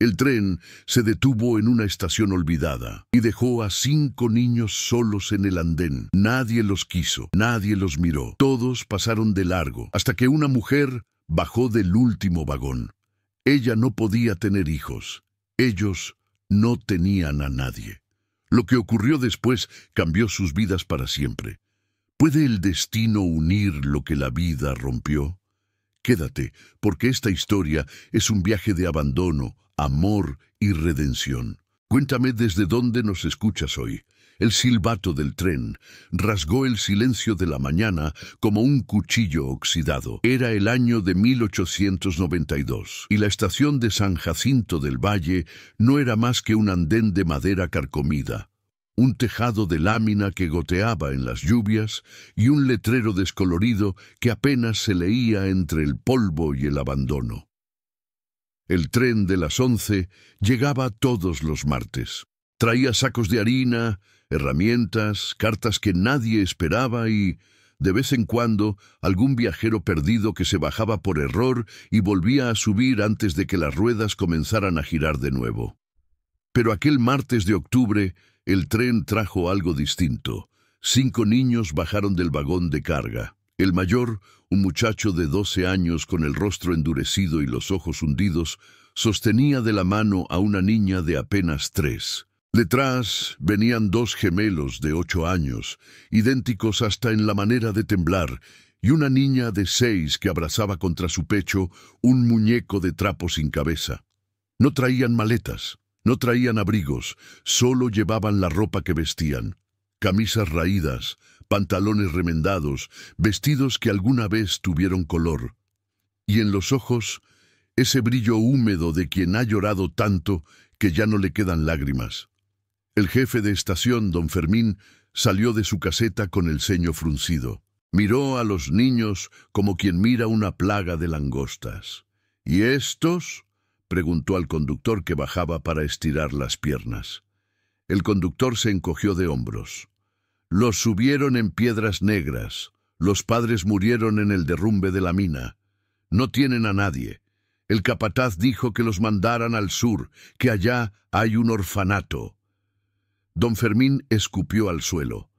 El tren se detuvo en una estación olvidada y dejó a 5 niños solos en el andén. Nadie los quiso, nadie los miró. Todos pasaron de largo, hasta que una mujer bajó del último vagón. Ella no podía tener hijos. Ellos no tenían a nadie. Lo que ocurrió después cambió sus vidas para siempre. ¿Puede el destino unir lo que la vida rompió? Quédate, porque esta historia es un viaje de abandono, amor y redención. Cuéntame desde dónde nos escuchas hoy. El silbato del tren rasgó el silencio de la mañana como un cuchillo oxidado. Era el año de 1892 y la estación de San Jacinto del Valle no era más que un andén de madera carcomida, un tejado de lámina que goteaba en las lluvias y un letrero descolorido que apenas se leía entre el polvo y el abandono. El tren de las 11 llegaba todos los martes. Traía sacos de harina, herramientas, cartas que nadie esperaba y, de vez en cuando, algún viajero perdido que se bajaba por error y volvía a subir antes de que las ruedas comenzaran a girar de nuevo. Pero aquel martes de octubre, el tren trajo algo distinto. 5 niños bajaron del vagón de carga. El mayor, un muchacho de 12 años con el rostro endurecido y los ojos hundidos, sostenía de la mano a una niña de apenas 3. Detrás venían 2 gemelos de 8 años, idénticos hasta en la manera de temblar, y una niña de 6 que abrazaba contra su pecho un muñeco de trapo sin cabeza. No traían maletas, no traían abrigos, solo llevaban la ropa que vestían. Camisas raídas, pantalones remendados, vestidos que alguna vez tuvieron color. Y en los ojos, ese brillo húmedo de quien ha llorado tanto que ya no le quedan lágrimas. El jefe de estación, don Fermín, salió de su caseta con el ceño fruncido. Miró a los niños como quien mira una plaga de langostas. ¿Y estos?, preguntó al conductor que bajaba para estirar las piernas. El conductor se encogió de hombros. Los subieron en Piedras Negras. Los padres murieron en el derrumbe de la mina. No tienen a nadie. El capataz dijo que los mandaran al sur, que allá hay un orfanato. Don Fermín escupió al suelo.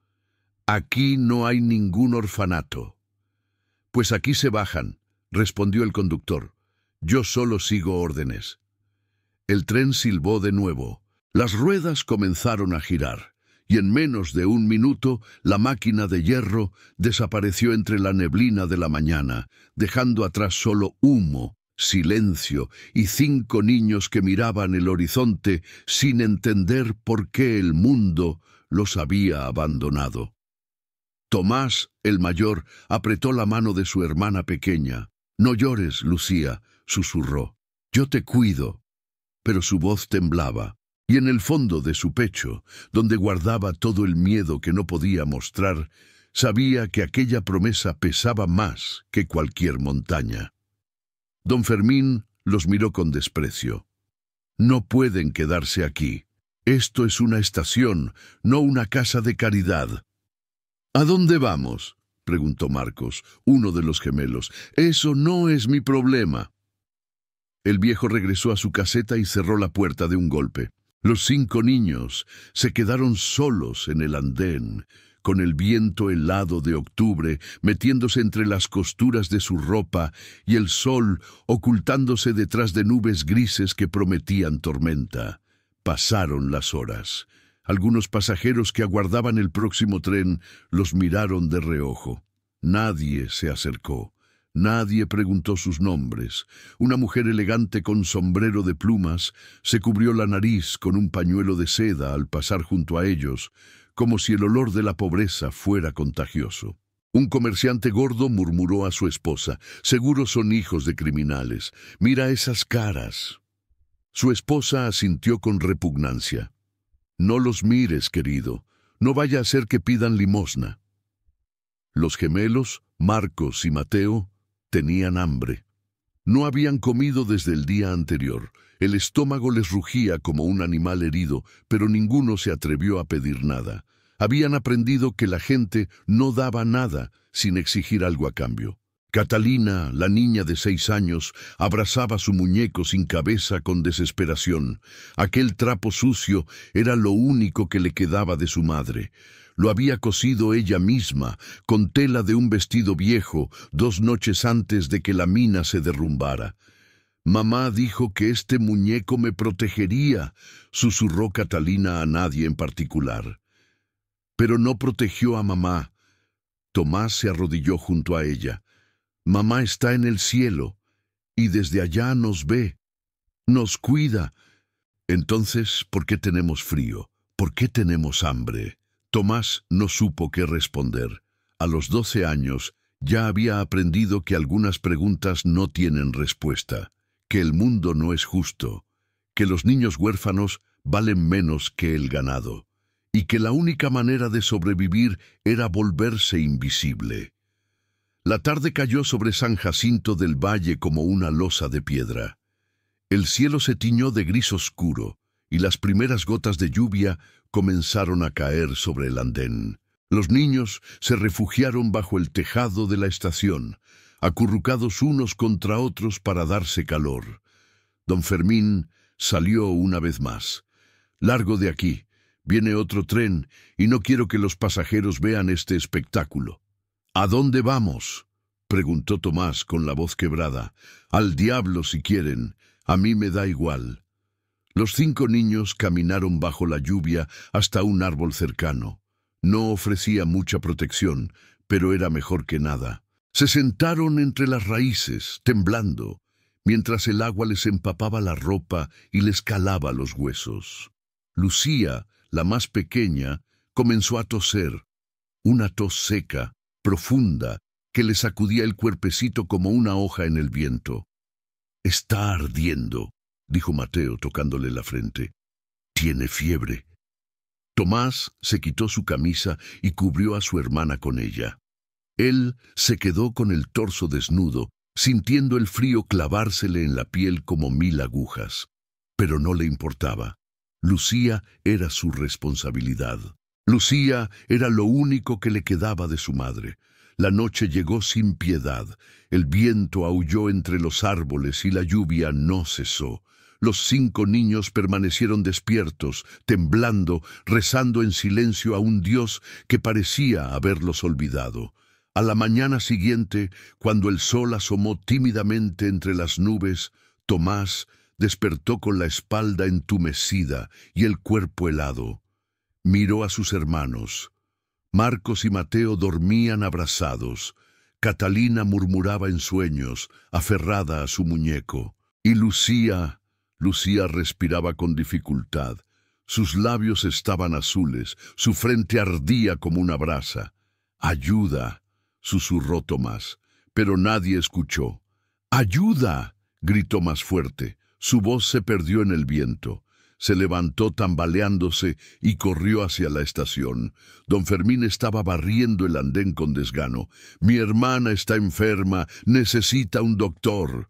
Aquí no hay ningún orfanato. Pues aquí se bajan, respondió el conductor. Yo solo sigo órdenes. El tren silbó de nuevo. Las ruedas comenzaron a girar, y en menos de 1 minuto la máquina de hierro desapareció entre la neblina de la mañana, dejando atrás solo humo, silencio y 5 niños que miraban el horizonte sin entender por qué el mundo los había abandonado. Tomás, el mayor, apretó la mano de su hermana pequeña. «No llores, Lucía», susurró. «Yo te cuido». Pero su voz temblaba, y en el fondo de su pecho, donde guardaba todo el miedo que no podía mostrar, sabía que aquella promesa pesaba más que cualquier montaña. Don Fermín los miró con desprecio. «No pueden quedarse aquí. Esto es una estación, no una casa de caridad». «¿A dónde vamos?», preguntó Marcos, uno de los gemelos. «Eso no es mi problema». El viejo regresó a su caseta y cerró la puerta de un golpe. Los 5 niños se quedaron solos en el andén, con el viento helado de octubre metiéndose entre las costuras de su ropa y el sol ocultándose detrás de nubes grises que prometían tormenta. Pasaron las horas. Algunos pasajeros que aguardaban el próximo tren los miraron de reojo. Nadie se acercó. Nadie preguntó sus nombres. Una mujer elegante con sombrero de plumas se cubrió la nariz con un pañuelo de seda al pasar junto a ellos, como si el olor de la pobreza fuera contagioso. Un comerciante gordo murmuró a su esposa: «Seguro son hijos de criminales. Mira esas caras». Su esposa asintió con repugnancia. «No los mires, querido. No vaya a ser que pidan limosna». Los gemelos, Marcos y Mateo, tenían hambre. No habían comido desde el día anterior. El estómago les rugía como un animal herido, pero ninguno se atrevió a pedir nada. Habían aprendido que la gente no daba nada sin exigir algo a cambio. Catalina, la niña de 6 años, abrazaba su muñeco sin cabeza con desesperación. Aquel trapo sucio era lo único que le quedaba de su madre. Lo había cosido ella misma, con tela de un vestido viejo, 2 noches antes de que la mina se derrumbara. «Mamá dijo que este muñeco me protegería», susurró Catalina a nadie en particular. Pero no protegió a mamá. Tomás se arrodilló junto a ella. «Mamá está en el cielo, y desde allá nos ve, nos cuida. Entonces, ¿por qué tenemos frío? ¿Por qué tenemos hambre?» Tomás no supo qué responder. A los 12 años ya había aprendido que algunas preguntas no tienen respuesta, que el mundo no es justo, que los niños huérfanos valen menos que el ganado, y que la única manera de sobrevivir era volverse invisible. La tarde cayó sobre San Jacinto del Valle como una losa de piedra. El cielo se tiñó de gris oscuro, y las primeras gotas de lluvia comenzaron a caer sobre el andén. Los niños se refugiaron bajo el tejado de la estación, acurrucados unos contra otros para darse calor. Don Fermín salió una vez más. «Largo de aquí, viene otro tren, y no quiero que los pasajeros vean este espectáculo». «¿A dónde vamos?», preguntó Tomás con la voz quebrada. «Al diablo si quieren, a mí me da igual». Los 5 niños caminaron bajo la lluvia hasta un árbol cercano. No ofrecía mucha protección, pero era mejor que nada. Se sentaron entre las raíces, temblando, mientras el agua les empapaba la ropa y les calaba los huesos. Lucía, la más pequeña, comenzó a toser, una tos seca, profunda, que le sacudía el cuerpecito como una hoja en el viento. «Está ardiendo», dijo Mateo tocándole la frente. «Tiene fiebre». Tomás se quitó su camisa y cubrió a su hermana con ella. Él se quedó con el torso desnudo, sintiendo el frío clavársele en la piel como 1000 agujas. Pero no le importaba. Lucía era su responsabilidad. Lucía era lo único que le quedaba de su madre. La noche llegó sin piedad. El viento aulló entre los árboles y la lluvia no cesó. Los 5 niños permanecieron despiertos, temblando, rezando en silencio a un Dios que parecía haberlos olvidado. A la mañana siguiente, cuando el sol asomó tímidamente entre las nubes, Tomás despertó con la espalda entumecida y el cuerpo helado. Miró a sus hermanos. Marcos y Mateo dormían abrazados. Catalina murmuraba en sueños, aferrada a su muñeco. Y Lucía respiraba con dificultad. Sus labios estaban azules, su frente ardía como una brasa. «Ayuda», susurró Tomás, pero nadie escuchó. «¡Ayuda!», gritó más fuerte. Su voz se perdió en el viento. Se levantó tambaleándose y corrió hacia la estación. Don Fermín estaba barriendo el andén con desgano. «Mi hermana está enferma, necesita un doctor».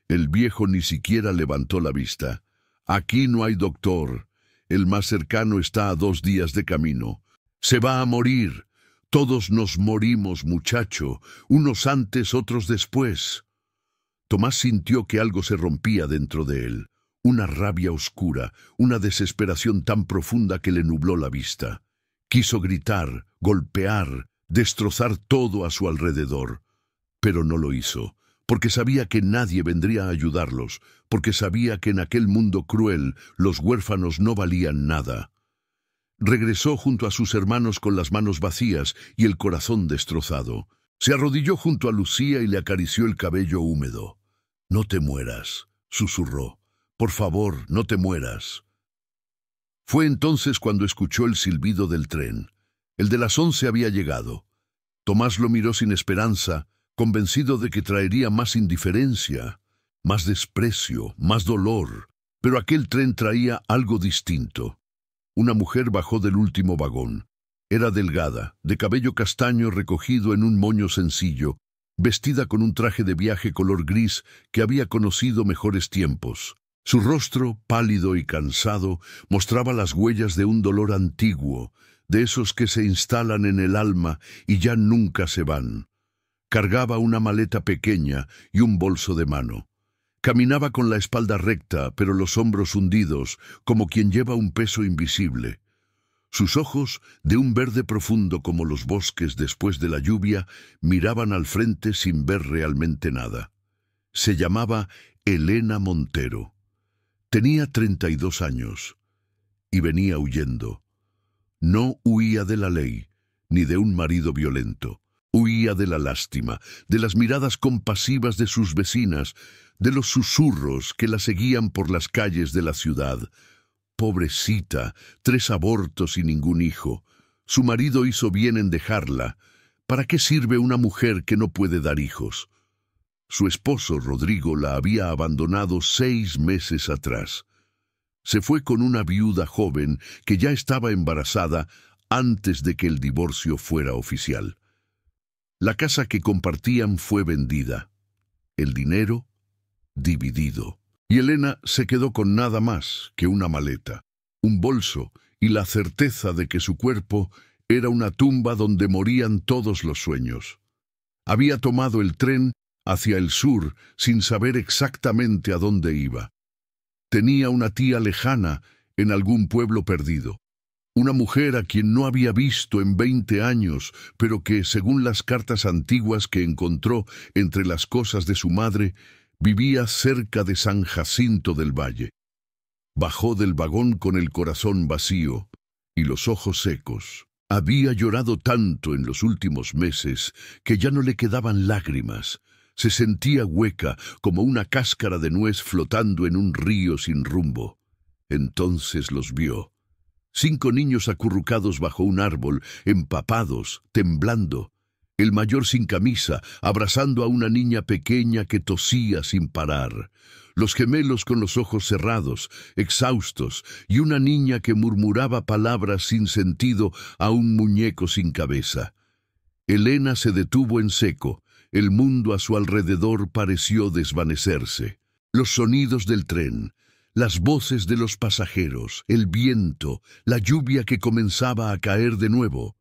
El viejo ni siquiera levantó la vista. «Aquí no hay doctor. El más cercano está a 2 días de camino. Se va a morir. Todos nos morimos, muchacho, unos antes, otros después». Tomás sintió que algo se rompía dentro de él. Una rabia oscura, una desesperación tan profunda que le nubló la vista. Quiso gritar, golpear, destrozar todo a su alrededor. Pero no lo hizo. Porque sabía que nadie vendría a ayudarlos, porque sabía que en aquel mundo cruel los huérfanos no valían nada. Regresó junto a sus hermanos con las manos vacías y el corazón destrozado. Se arrodilló junto a Lucía y le acarició el cabello húmedo. «No te mueras», susurró. «Por favor, no te mueras». Fue entonces cuando escuchó el silbido del tren. El de las 11 había llegado. Tomás lo miró sin esperanza, convencido de que traería más indiferencia, más desprecio, más dolor. Pero aquel tren traía algo distinto. Una mujer bajó del último vagón. Era delgada, de cabello castaño recogido en un moño sencillo, vestida con un traje de viaje color gris que había conocido mejores tiempos. Su rostro, pálido y cansado, mostraba las huellas de un dolor antiguo, de esos que se instalan en el alma y ya nunca se van. Cargaba una maleta pequeña y un bolso de mano. Caminaba con la espalda recta, pero los hombros hundidos, como quien lleva un peso invisible. Sus ojos, de un verde profundo como los bosques después de la lluvia, miraban al frente sin ver realmente nada. Se llamaba Elena Montero. Tenía 32 años y venía huyendo. No huía de la ley, ni de un marido violento. Huía de la lástima, de las miradas compasivas de sus vecinas, de los susurros que la seguían por las calles de la ciudad. Pobrecita, 3 abortos y ningún hijo. Su marido hizo bien en dejarla. ¿Para qué sirve una mujer que no puede dar hijos? Su esposo, Rodrigo, la había abandonado 6 meses atrás. Se fue con una viuda joven que ya estaba embarazada antes de que el divorcio fuera oficial. La casa que compartían fue vendida. El dinero, dividido. Y Elena se quedó con nada más que una maleta, un bolso y la certeza de que su cuerpo era una tumba donde morían todos los sueños. Había tomado el tren hacia el sur sin saber exactamente a dónde iba. Tenía una tía lejana en algún pueblo perdido. Una mujer a quien no había visto en 20 años, pero que, según las cartas antiguas que encontró entre las cosas de su madre, vivía cerca de San Jacinto del Valle. Bajó del vagón con el corazón vacío y los ojos secos. Había llorado tanto en los últimos meses que ya no le quedaban lágrimas. Se sentía hueca como una cáscara de nuez flotando en un río sin rumbo. Entonces los vio. 5 niños acurrucados bajo un árbol, empapados, temblando. El mayor sin camisa, abrazando a una niña pequeña que tosía sin parar. Los gemelos con los ojos cerrados, exhaustos, y una niña que murmuraba palabras sin sentido a un muñeco sin cabeza. Elena se detuvo en seco. El mundo a su alrededor pareció desvanecerse. Los sonidos del tren, las voces de los pasajeros, el viento, la lluvia que comenzaba a caer de nuevo,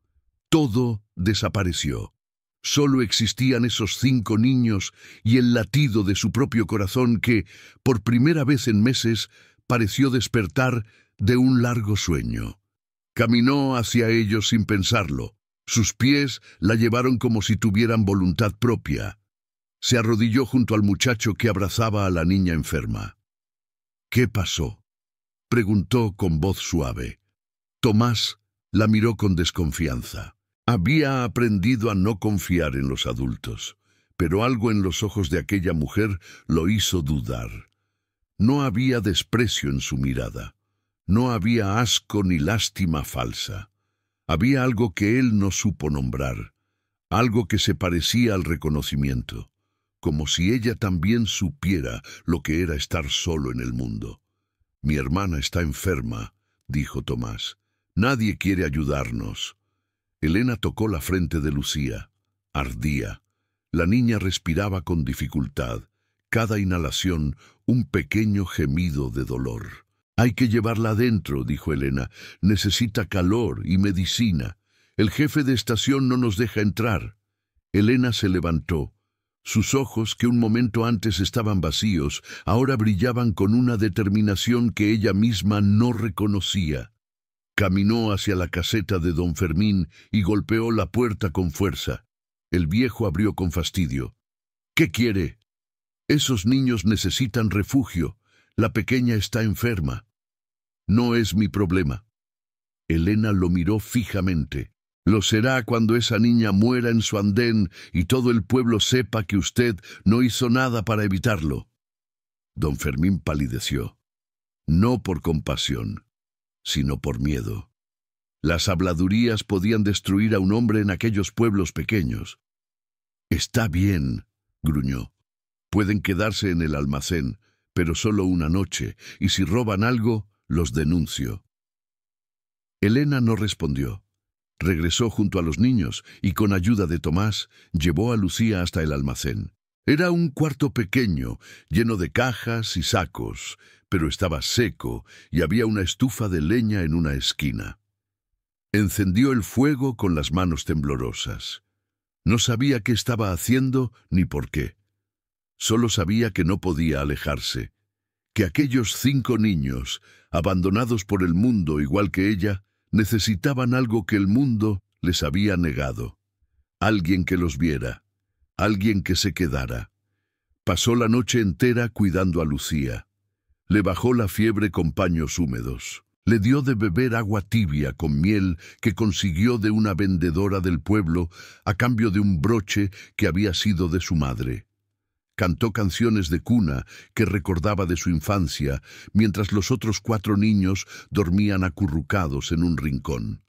todo desapareció. Solo existían esos 5 niños y el latido de su propio corazón que, por primera vez en meses, pareció despertar de un largo sueño. Caminó hacia ellos sin pensarlo. Sus pies la llevaron como si tuvieran voluntad propia. Se arrodilló junto al muchacho que abrazaba a la niña enferma. ¿Qué pasó?, preguntó con voz suave. Tomás la miró con desconfianza. Había aprendido a no confiar en los adultos, pero algo en los ojos de aquella mujer lo hizo dudar. No había desprecio en su mirada. No había asco ni lástima falsa. Había algo que él no supo nombrar, algo que se parecía al reconocimiento, como si ella también supiera lo que era estar solo en el mundo. «Mi hermana está enferma», dijo Tomás. «Nadie quiere ayudarnos». Elena tocó la frente de Lucía. Ardía. La niña respiraba con dificultad. Cada inhalación, un pequeño gemido de dolor. «Hay que llevarla adentro», dijo Elena. «Necesita calor y medicina. El jefe de estación no nos deja entrar». Elena se levantó. Sus ojos, que un momento antes estaban vacíos, ahora brillaban con una determinación que ella misma no reconocía. Caminó hacia la caseta de don Fermín y golpeó la puerta con fuerza. El viejo abrió con fastidio. «¿Qué quiere?» «Esos niños necesitan refugio. La pequeña está enferma». «No es mi problema». Elena lo miró fijamente. «Lo será cuando esa niña muera en su andén y todo el pueblo sepa que usted no hizo nada para evitarlo». Don Fermín palideció. No por compasión, sino por miedo. Las habladurías podían destruir a un hombre en aquellos pueblos pequeños. «Está bien», gruñó. «Pueden quedarse en el almacén, pero solo una noche, y si roban algo, los denuncio». Elena no respondió. Regresó junto a los niños y, con ayuda de Tomás, llevó a Lucía hasta el almacén. Era un cuarto pequeño, lleno de cajas y sacos, pero estaba seco y había una estufa de leña en una esquina. Encendió el fuego con las manos temblorosas. No sabía qué estaba haciendo ni por qué. Solo sabía que no podía alejarse, que aquellos 5 niños, abandonados por el mundo igual que ella, necesitaban algo que el mundo les había negado. Alguien que los viera, alguien que se quedara. Pasó la noche entera cuidando a Lucía. Le bajó la fiebre con paños húmedos. Le dio de beber agua tibia con miel que consiguió de una vendedora del pueblo a cambio de un broche que había sido de su madre. Cantó canciones de cuna que recordaba de su infancia, mientras los otros 4 niños dormían acurrucados en un rincón.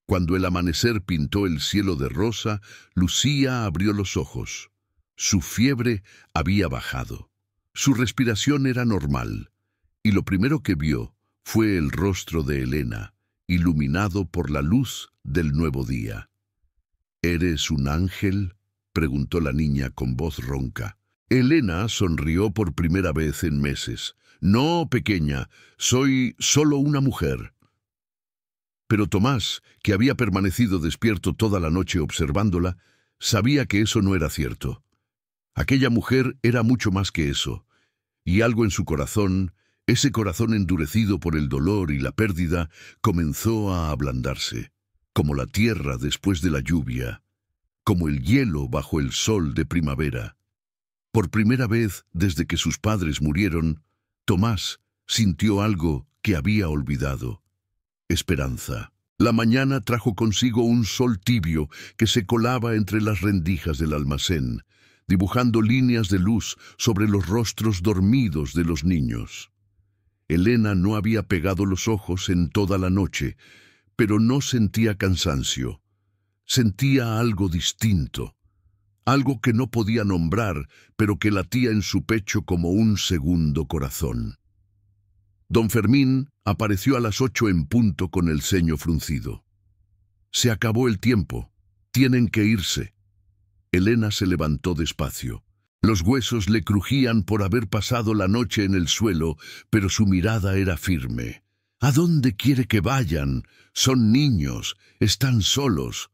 Cuando el amanecer pintó el cielo de rosa, Lucía abrió los ojos. Su fiebre había bajado. Su respiración era normal, y lo primero que vio fue el rostro de Elena, iluminado por la luz del nuevo día. ¿Eres un ángel?, preguntó la niña con voz ronca. Elena sonrió por primera vez en meses. No, pequeña, soy solo una mujer. Pero Tomás, que había permanecido despierto toda la noche observándola, sabía que eso no era cierto. Aquella mujer era mucho más que eso, y algo en su corazón, ese corazón endurecido por el dolor y la pérdida, comenzó a ablandarse, como la tierra después de la lluvia, como el hielo bajo el sol de primavera. Por primera vez desde que sus padres murieron, Tomás sintió algo que había olvidado: esperanza. La mañana trajo consigo un sol tibio que se colaba entre las rendijas del almacén, dibujando líneas de luz sobre los rostros dormidos de los niños. Elena no había pegado los ojos en toda la noche, pero no sentía cansancio. Sentía algo distinto. Algo que no podía nombrar, pero que latía en su pecho como un segundo corazón. Don Fermín apareció a las 8 en punto con el ceño fruncido. Se acabó el tiempo. Tienen que irse. Elena se levantó despacio. Los huesos le crujían por haber pasado la noche en el suelo, pero su mirada era firme. ¿A dónde quiere que vayan? Son niños, están solos.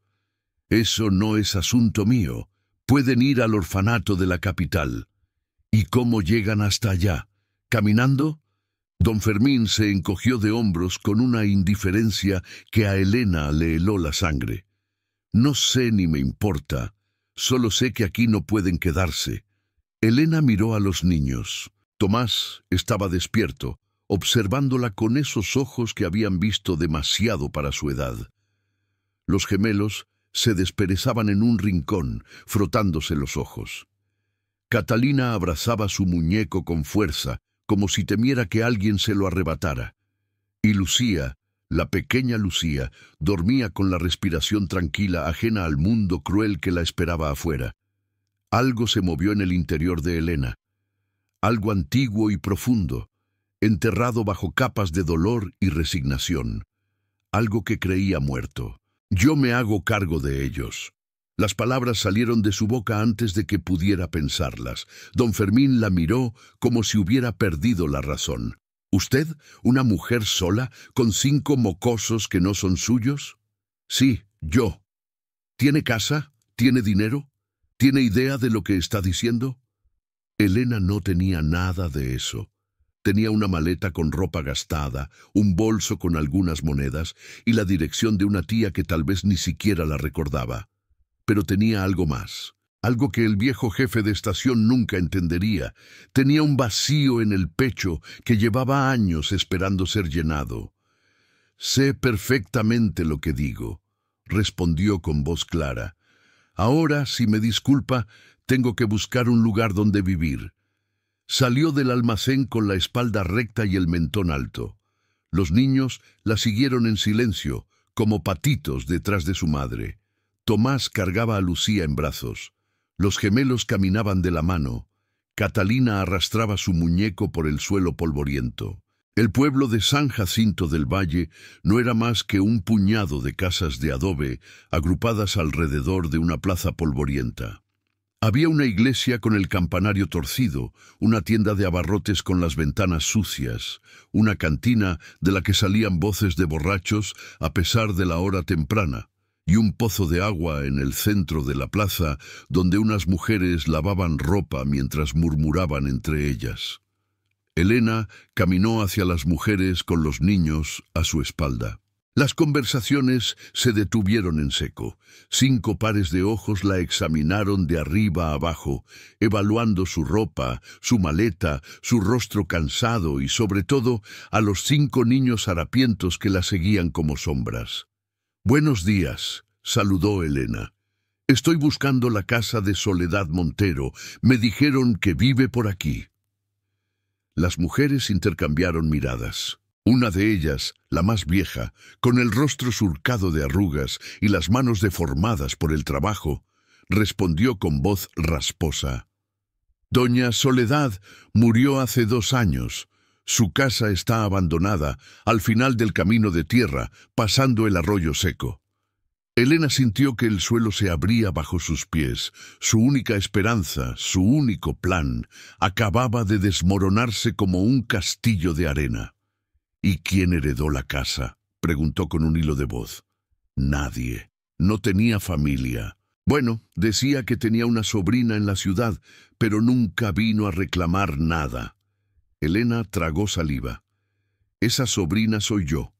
Eso no es asunto mío. Pueden ir al orfanato de la capital. ¿Y cómo llegan hasta allá? ¿Caminando? Don Fermín se encogió de hombros con una indiferencia que a Elena le heló la sangre. No sé ni me importa. Solo sé que aquí no pueden quedarse. Elena miró a los niños. Tomás estaba despierto, observándola con esos ojos que habían visto demasiado para su edad. Los gemelos se desperezaban en un rincón, frotándose los ojos. Catalina abrazaba su muñeco con fuerza, como si temiera que alguien se lo arrebatara. Y Lucía, la pequeña Lucía, dormía con la respiración tranquila, ajena al mundo cruel que la esperaba afuera. Algo se movió en el interior de Elena, algo antiguo y profundo, enterrado bajo capas de dolor y resignación, algo que creía muerto. Yo me hago cargo de ellos. Las palabras salieron de su boca antes de que pudiera pensarlas. Don Fermín la miró como si hubiera perdido la razón. ¿Usted, una mujer sola, con 5 mocosos que no son suyos? Sí, yo. ¿Tiene casa? ¿Tiene dinero? ¿Tiene idea de lo que está diciendo? Elena no tenía nada de eso. Tenía una maleta con ropa gastada, un bolso con algunas monedas y la dirección de una tía que tal vez ni siquiera la recordaba. Pero tenía algo más, algo que el viejo jefe de estación nunca entendería. Tenía un vacío en el pecho que llevaba años esperando ser llenado. «Sé perfectamente lo que digo», respondió con voz clara. «Ahora, si me disculpa, tengo que buscar un lugar donde vivir». Salió del almacén con la espalda recta y el mentón alto. Los niños la siguieron en silencio, como patitos detrás de su madre. Tomás cargaba a Lucía en brazos. Los gemelos caminaban de la mano. Catalina arrastraba su muñeco por el suelo polvoriento. El pueblo de San Jacinto del Valle no era más que un puñado de casas de adobe agrupadas alrededor de una plaza polvorienta. Había una iglesia con el campanario torcido, una tienda de abarrotes con las ventanas sucias, una cantina de la que salían voces de borrachos a pesar de la hora temprana, y un pozo de agua en el centro de la plaza donde unas mujeres lavaban ropa mientras murmuraban entre ellas. Elena caminó hacia las mujeres con los niños a su espalda. Las conversaciones se detuvieron en seco. 5 pares de ojos la examinaron de arriba a abajo, evaluando su ropa, su maleta, su rostro cansado y, sobre todo, a los 5 niños harapientos que la seguían como sombras. «Buenos días», saludó Elena. «Estoy buscando la casa de Soledad Montero. Me dijeron que vive por aquí». Las mujeres intercambiaron miradas. Una de ellas, la más vieja, con el rostro surcado de arrugas y las manos deformadas por el trabajo, respondió con voz rasposa. «Doña Soledad murió hace 2 años. Su casa está abandonada, al final del camino de tierra, pasando el arroyo seco». Elena sintió que el suelo se abría bajo sus pies. Su única esperanza, su único plan, acababa de desmoronarse como un castillo de arena. «¿Y quién heredó la casa?», preguntó con un hilo de voz. «Nadie. No tenía familia. Bueno, decía que tenía una sobrina en la ciudad, pero nunca vino a reclamar nada». Elena tragó saliva. «Esa sobrina soy yo».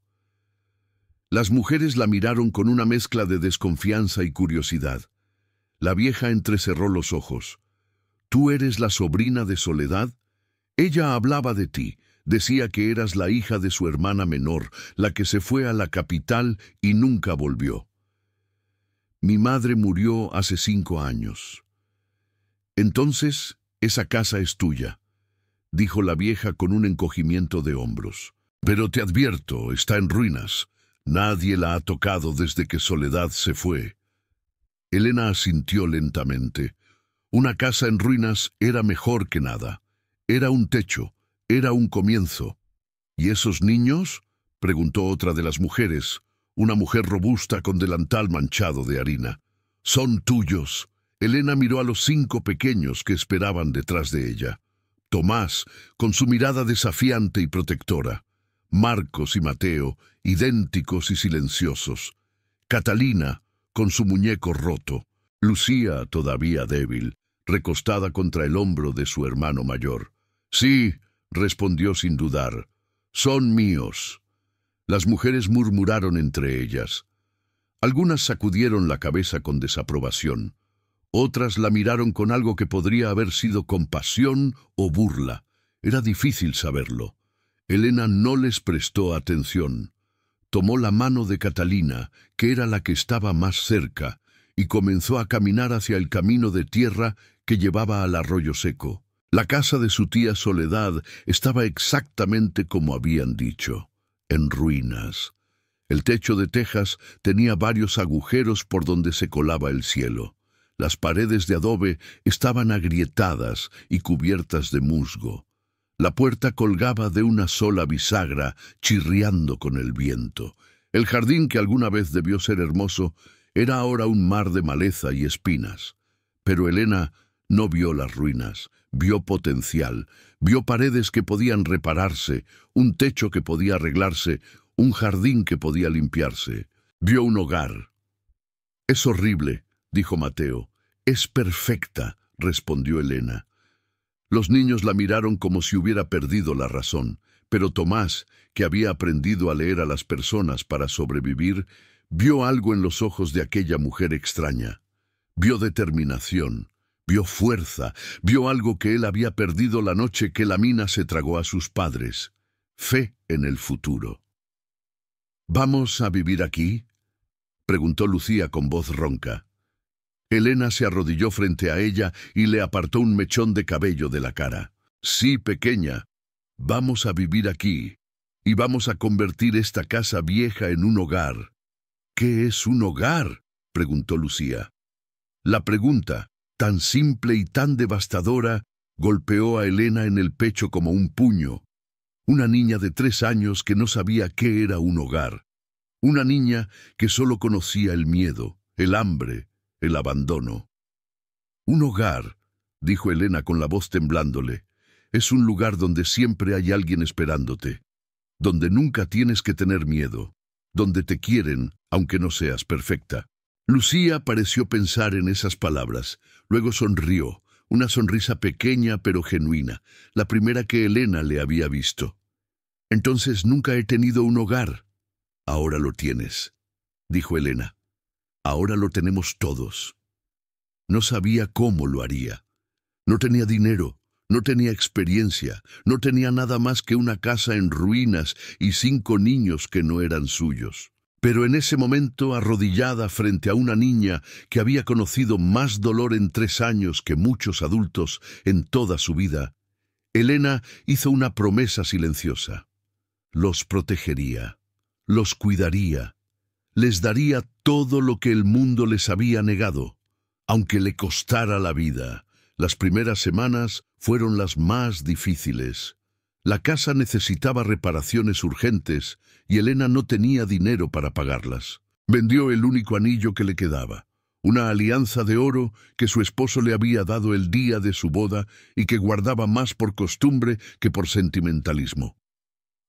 Las mujeres la miraron con una mezcla de desconfianza y curiosidad. La vieja entrecerró los ojos. «¿Tú eres la sobrina de Soledad? Ella hablaba de ti. Decía que eras la hija de su hermana menor, la que se fue a la capital y nunca volvió». «Mi madre murió hace 5 años». «Entonces, esa casa es tuya», dijo la vieja con un encogimiento de hombros. «Pero te advierto, está en ruinas. Nadie la ha tocado desde que Soledad se fue». Elena asintió lentamente. Una casa en ruinas era mejor que nada. Era un techo, era un comienzo. «¿Y esos niños?», preguntó otra de las mujeres, una mujer robusta con delantal manchado de harina. «Son tuyos». Elena miró a los 5 pequeños que esperaban detrás de ella. Tomás, con su mirada desafiante y protectora. Marcos y Mateo, idénticos y silenciosos. Catalina, con su muñeco roto. Lucía, todavía débil, recostada contra el hombro de su hermano mayor. «Sí», respondió sin dudar, «son míos». Las mujeres murmuraron entre ellas. Algunas sacudieron la cabeza con desaprobación. Otras la miraron con algo que podría haber sido compasión o burla. Era difícil saberlo. Elena no les prestó atención. Tomó la mano de Catalina, que era la que estaba más cerca, y comenzó a caminar hacia el camino de tierra que llevaba al arroyo seco. La casa de su tía Soledad estaba exactamente como habían dicho, en ruinas. El techo de tejas tenía varios agujeros por donde se colaba el cielo. Las paredes de adobe estaban agrietadas y cubiertas de musgo. La puerta colgaba de una sola bisagra, chirriando con el viento. El jardín, que alguna vez debió ser hermoso, era ahora un mar de maleza y espinas. Pero Elena no vio las ruinas, vio potencial, vio paredes que podían repararse, un techo que podía arreglarse, un jardín que podía limpiarse. Vio un hogar. «Es horrible», dijo Mateo. «Es perfecta», respondió Elena. Los niños la miraron como si hubiera perdido la razón, pero Tomás, que había aprendido a leer a las personas para sobrevivir, vio algo en los ojos de aquella mujer extraña. Vio determinación, vio fuerza, vio algo que él había perdido la noche que la mina se tragó a sus padres: fe en el futuro. «¿Vamos a vivir aquí?», preguntó Lucía con voz ronca. Elena se arrodilló frente a ella y le apartó un mechón de cabello de la cara. «Sí, pequeña, vamos a vivir aquí, y vamos a convertir esta casa vieja en un hogar». «¿Qué es un hogar?», preguntó Lucía. La pregunta, tan simple y tan devastadora, golpeó a Elena en el pecho como un puño. Una niña de 3 años que no sabía qué era un hogar. Una niña que solo conocía el miedo, el hambre, el abandono. «Un hogar», dijo Elena con la voz temblándole, «es un lugar donde siempre hay alguien esperándote, donde nunca tienes que tener miedo, donde te quieren aunque no seas perfecta». Lucía pareció pensar en esas palabras. Luego sonrió, una sonrisa pequeña pero genuina, la primera que Elena le había visto. «Entonces nunca he tenido un hogar». «Ahora lo tienes», dijo Elena. «Ahora lo tenemos todos». No sabía cómo lo haría. No tenía dinero, no tenía experiencia, no tenía nada más que una casa en ruinas y 5 niños que no eran suyos. Pero en ese momento, arrodillada frente a una niña que había conocido más dolor en 3 años que muchos adultos en toda su vida, Elena hizo una promesa silenciosa. Los protegería, los cuidaría, les daría todo lo que el mundo les había negado, aunque le costara la vida. Las primeras semanas fueron las más difíciles. La casa necesitaba reparaciones urgentes y Elena no tenía dinero para pagarlas. Vendió el único anillo que le quedaba, una alianza de oro que su esposo le había dado el día de su boda y que guardaba más por costumbre que por sentimentalismo.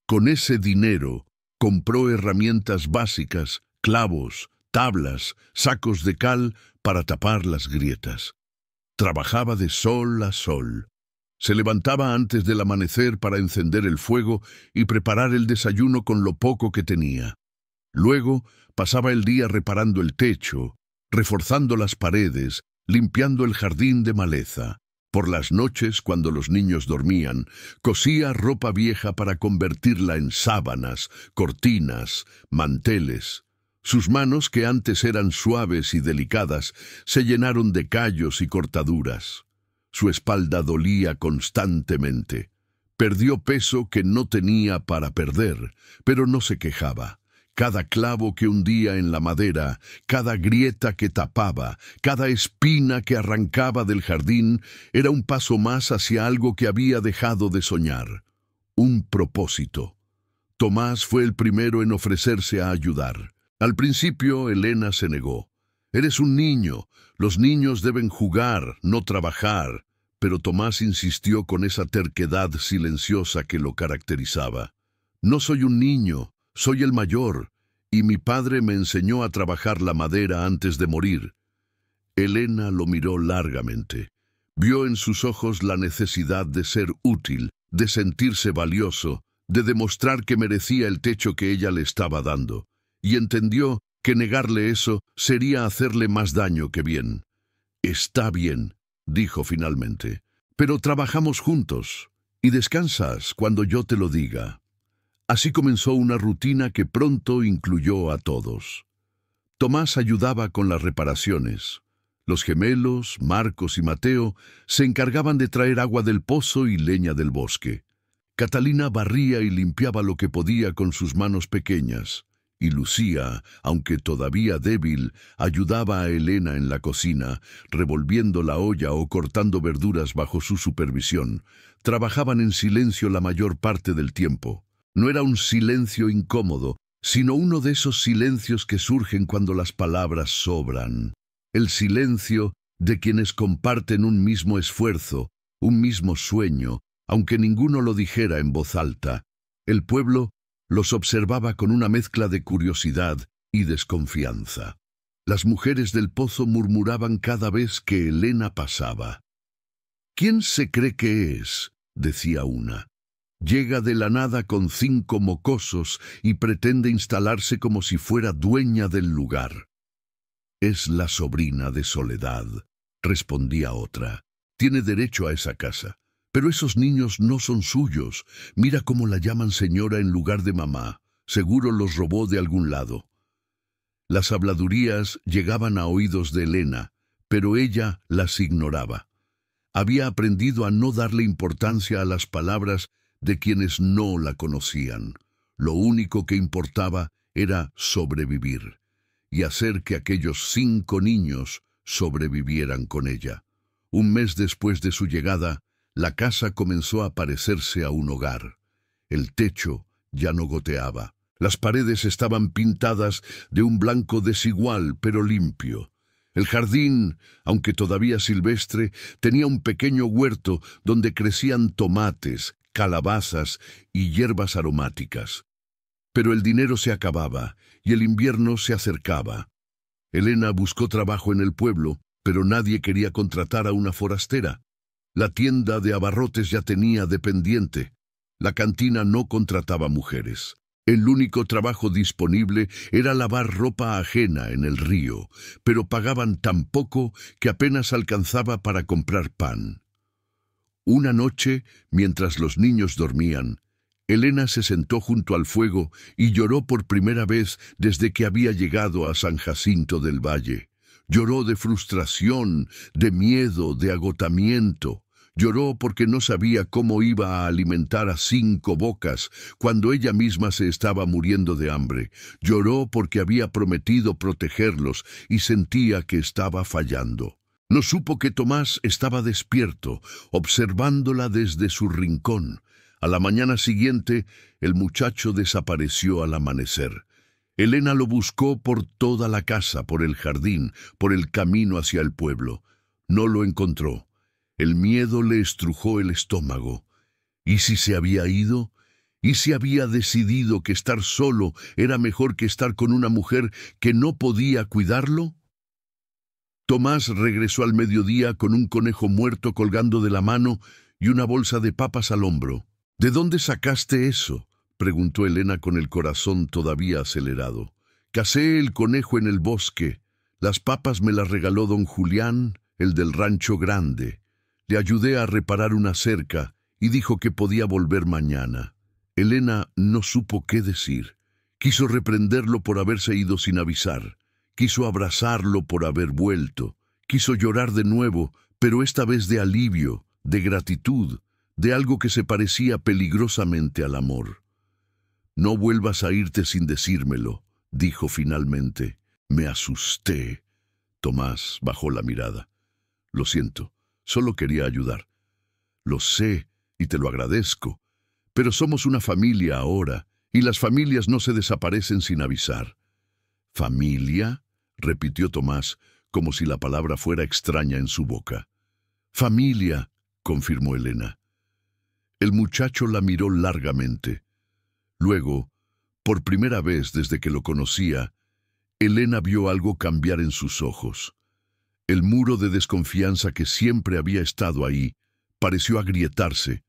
Con ese dinero compró herramientas básicas, clavos, tablas, sacos de cal para tapar las grietas. Trabajaba de sol a sol. Se levantaba antes del amanecer para encender el fuego y preparar el desayuno con lo poco que tenía. Luego pasaba el día reparando el techo, reforzando las paredes, limpiando el jardín de maleza. Por las noches, cuando los niños dormían, cosía ropa vieja para convertirla en sábanas, cortinas, manteles. Sus manos, que antes eran suaves y delicadas, se llenaron de callos y cortaduras. Su espalda dolía constantemente. Perdió peso que no tenía para perder, pero no se quejaba. Cada clavo que hundía en la madera, cada grieta que tapaba, cada espina que arrancaba del jardín, era un paso más hacia algo que había dejado de soñar. Un propósito. Tomás fue el primero en ofrecerse a ayudar. Al principio, Elena se negó. «Eres un niño. Los niños deben jugar, no trabajar». Pero Tomás insistió con esa terquedad silenciosa que lo caracterizaba. «No soy un niño, soy el mayor, y mi padre me enseñó a trabajar la madera antes de morir». Elena lo miró largamente. Vio en sus ojos la necesidad de ser útil, de sentirse valioso, de demostrar que merecía el techo que ella le estaba dando, y entendió que negarle eso sería hacerle más daño que bien. «Está bien», dijo finalmente, «pero trabajamos juntos, y descansas cuando yo te lo diga». Así comenzó una rutina que pronto incluyó a todos. Tomás ayudaba con las reparaciones. Los gemelos, Marcos y Mateo, se encargaban de traer agua del pozo y leña del bosque. Catalina barría y limpiaba lo que podía con sus manos pequeñas. Y Lucía, aunque todavía débil, ayudaba a Elena en la cocina, revolviendo la olla o cortando verduras bajo su supervisión. Trabajaban en silencio la mayor parte del tiempo. No era un silencio incómodo, sino uno de esos silencios que surgen cuando las palabras sobran. El silencio de quienes comparten un mismo esfuerzo, un mismo sueño, aunque ninguno lo dijera en voz alta. El pueblo los observaba con una mezcla de curiosidad y desconfianza. Las mujeres del pozo murmuraban cada vez que Elena pasaba. «¿Quién se cree que es?», decía una. «Llega de la nada con 5 mocosos y pretende instalarse como si fuera dueña del lugar». «Es la sobrina de Soledad», respondía otra. «Tiene derecho a esa casa. Pero esos niños no son suyos. Mira cómo la llaman señora en lugar de mamá. Seguro los robó de algún lado». Las habladurías llegaban a oídos de Elena, pero ella las ignoraba. Había aprendido a no darle importancia a las palabras de quienes no la conocían. Lo único que importaba era sobrevivir, y hacer que aquellos 5 niños sobrevivieran con ella. Un mes después de su llegada, la casa comenzó a parecerse a un hogar. El techo ya no goteaba. Las paredes estaban pintadas de un blanco desigual pero limpio. El jardín, aunque todavía silvestre, tenía un pequeño huerto donde crecían tomates, calabazas y hierbas aromáticas. Pero el dinero se acababa y el invierno se acercaba. Elena buscó trabajo en el pueblo, pero nadie quería contratar a una forastera. La tienda de abarrotes ya tenía dependiente. La cantina no contrataba mujeres. El único trabajo disponible era lavar ropa ajena en el río, pero pagaban tan poco que apenas alcanzaba para comprar pan. Una noche, mientras los niños dormían, Elena se sentó junto al fuego y lloró por primera vez desde que había llegado a San Jacinto del Valle. Lloró de frustración, de miedo, de agotamiento. Lloró porque no sabía cómo iba a alimentar a 5 bocas cuando ella misma se estaba muriendo de hambre. Lloró porque había prometido protegerlos y sentía que estaba fallando. No supo que Tomás estaba despierto, observándola desde su rincón. A la mañana siguiente, el muchacho desapareció al amanecer. Elena lo buscó por toda la casa, por el jardín, por el camino hacia el pueblo. No lo encontró. El miedo le estrujó el estómago. ¿Y si se había ido? ¿Y si había decidido que estar solo era mejor que estar con una mujer que no podía cuidarlo? Tomás regresó al mediodía con un conejo muerto colgando de la mano y una bolsa de papas al hombro. ¿De dónde sacaste eso?, preguntó Elena con el corazón todavía acelerado. Cacé el conejo en el bosque. Las papas me las regaló don Julián, el del rancho grande. Le ayudé a reparar una cerca y dijo que podía volver mañana. Elena no supo qué decir. Quiso reprenderlo por haberse ido sin avisar. Quiso abrazarlo por haber vuelto. Quiso llorar de nuevo, pero esta vez de alivio, de gratitud, de algo que se parecía peligrosamente al amor. «No vuelvas a irte sin decírmelo», dijo finalmente. «Me asusté». Tomás bajó la mirada. «Lo siento. Solo quería ayudar». «Lo sé, y te lo agradezco. Pero somos una familia ahora, y las familias no se desaparecen sin avisar». «¿Familia?», repitió Tomás, como si la palabra fuera extraña en su boca. «Familia», confirmó Elena. El muchacho la miró largamente. Luego, por primera vez desde que lo conocía, Elena vio algo cambiar en sus ojos. El muro de desconfianza que siempre había estado ahí pareció agrietarse,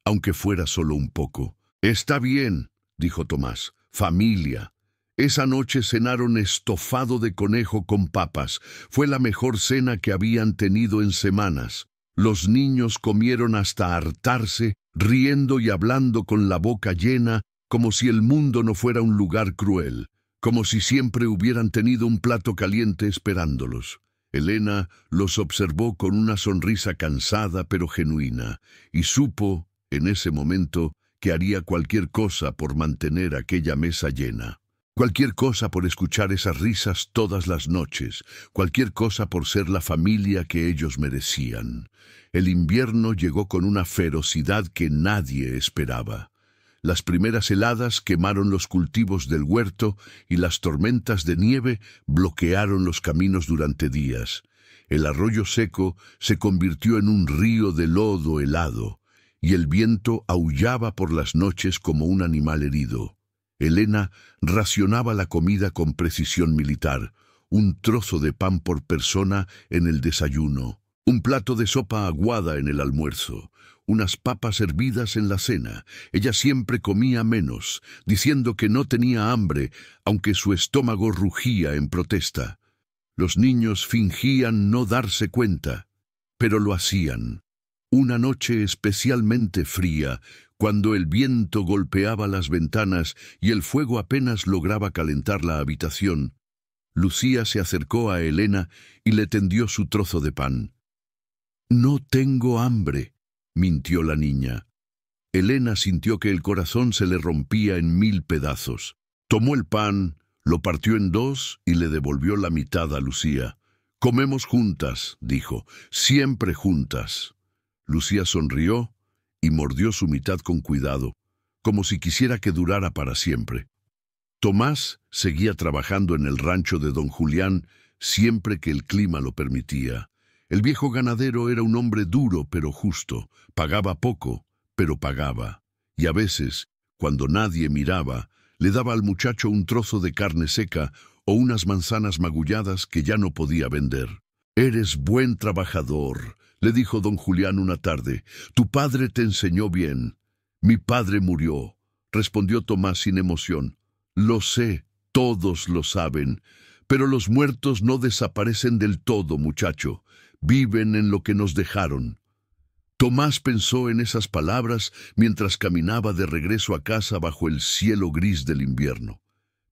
aunque fuera solo un poco. «Está bien», dijo Tomás. «Familia». Esa noche cenaron estofado de conejo con papas. Fue la mejor cena que habían tenido en semanas. Los niños comieron hasta hartarse, riendo y hablando con la boca llena, como si el mundo no fuera un lugar cruel, como si siempre hubieran tenido un plato caliente esperándolos. Elena los observó con una sonrisa cansada pero genuina, y supo, en ese momento, que haría cualquier cosa por mantener aquella mesa llena. Cualquier cosa por escuchar esas risas todas las noches, cualquier cosa por ser la familia que ellos merecían. El invierno llegó con una ferocidad que nadie esperaba. Las primeras heladas quemaron los cultivos del huerto y las tormentas de nieve bloquearon los caminos durante días. El arroyo seco se convirtió en un río de lodo helado, y el viento aullaba por las noches como un animal herido. Elena racionaba la comida con precisión militar, un trozo de pan por persona en el desayuno, un plato de sopa aguada en el almuerzo, unas papas hervidas en la cena. Ella siempre comía menos, diciendo que no tenía hambre, aunque su estómago rugía en protesta. Los niños fingían no darse cuenta, pero lo hacían. Una noche especialmente fría, cuando el viento golpeaba las ventanas y el fuego apenas lograba calentar la habitación, Lucía se acercó a Elena y le tendió su trozo de pan. «No tengo hambre», mintió la niña. Elena sintió que el corazón se le rompía en 1000 pedazos. Tomó el pan, lo partió en 2 y le devolvió la mitad a Lucía. «Comemos juntas», dijo, «siempre juntas». Lucía sonrió y mordió su mitad con cuidado, como si quisiera que durara para siempre. Tomás seguía trabajando en el rancho de don Julián siempre que el clima lo permitía. El viejo ganadero era un hombre duro pero justo, pagaba poco, pero pagaba. Y a veces, cuando nadie miraba, le daba al muchacho un trozo de carne seca o unas manzanas magulladas que ya no podía vender. «Eres buen trabajador», le dijo don Julián una tarde. «Tu padre te enseñó bien». «Mi padre murió», respondió Tomás sin emoción. «Lo sé, todos lo saben, pero los muertos no desaparecen del todo, muchacho. Viven en lo que nos dejaron». Tomás pensó en esas palabras mientras caminaba de regreso a casa bajo el cielo gris del invierno.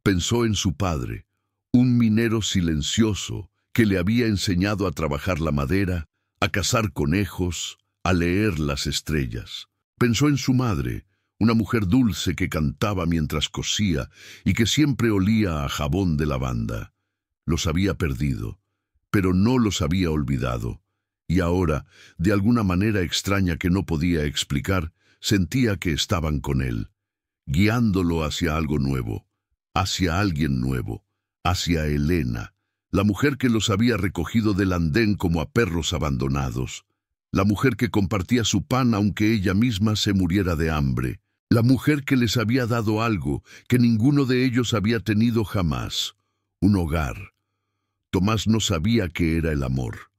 Pensó en su padre, un minero silencioso que le había enseñado a trabajar la madera, a cazar conejos, a leer las estrellas. Pensó en su madre, una mujer dulce que cantaba mientras cosía y que siempre olía a jabón de lavanda. Los había perdido, pero no los había olvidado. Y ahora, de alguna manera extraña que no podía explicar, sentía que estaban con él, guiándolo hacia algo nuevo, hacia alguien nuevo, hacia Elena, la mujer que los había recogido del andén como a perros abandonados, la mujer que compartía su pan aunque ella misma se muriera de hambre, la mujer que les había dado algo que ninguno de ellos había tenido jamás, un hogar. Tomás no sabía qué era el amor.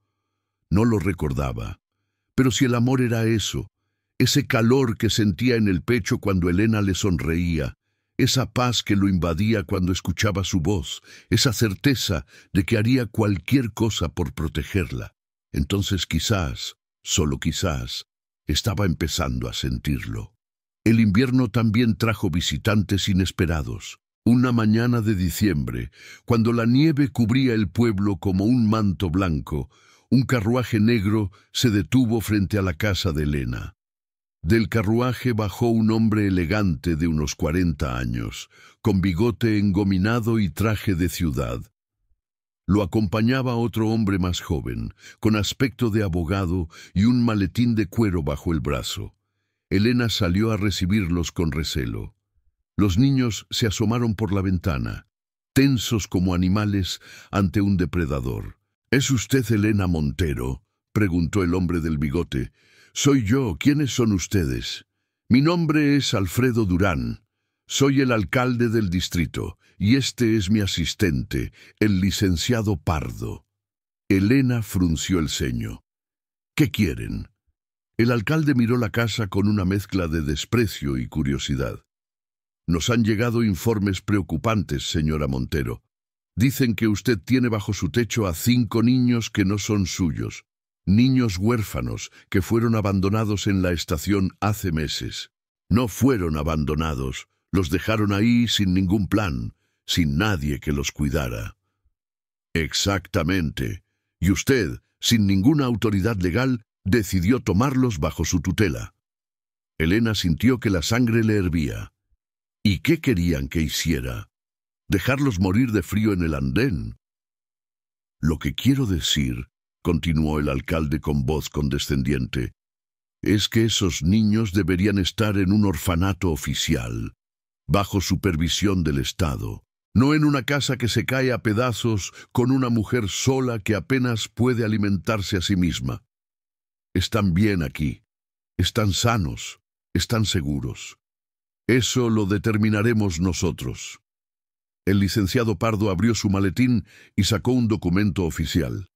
No lo recordaba. Pero si el amor era eso, ese calor que sentía en el pecho cuando Elena le sonreía, esa paz que lo invadía cuando escuchaba su voz, esa certeza de que haría cualquier cosa por protegerla, entonces quizás, solo quizás, estaba empezando a sentirlo. El invierno también trajo visitantes inesperados. Una mañana de diciembre, cuando la nieve cubría el pueblo como un manto blanco, un carruaje negro se detuvo frente a la casa de Elena. Del carruaje bajó un hombre elegante de unos 40 años, con bigote engominado y traje de ciudad. Lo acompañaba otro hombre más joven, con aspecto de abogado y un maletín de cuero bajo el brazo. Elena salió a recibirlos con recelo. Los niños se asomaron por la ventana, tensos como animales ante un depredador. «¿Es usted Elena Montero?», preguntó el hombre del bigote. «Soy yo. ¿Quiénes son ustedes?» «Mi nombre es Alfredo Durán. Soy el alcalde del distrito, y este es mi asistente, el licenciado Pardo». Elena frunció el ceño. «¿Qué quieren?». El alcalde miró la casa con una mezcla de desprecio y curiosidad. «Nos han llegado informes preocupantes, señora Montero. Dicen que usted tiene bajo su techo a 5 niños que no son suyos, niños huérfanos que fueron abandonados en la estación hace meses. No fueron abandonados, los dejaron ahí sin ningún plan, sin nadie que los cuidara». «Exactamente. Y usted, sin ninguna autoridad legal, decidió tomarlos bajo su tutela». Elena sintió que la sangre le hervía. ¿Y qué querían que hiciera? ¿Dejarlos morir de frío en el andén? «Lo que quiero decir», continuó el alcalde con voz condescendiente, «es que esos niños deberían estar en un orfanato oficial, bajo supervisión del Estado, no en una casa que se cae a pedazos con una mujer sola que apenas puede alimentarse a sí misma. Están bien aquí, están sanos, están seguros. Eso lo determinaremos nosotros». El licenciado Pardo abrió su maletín y sacó un documento oficial.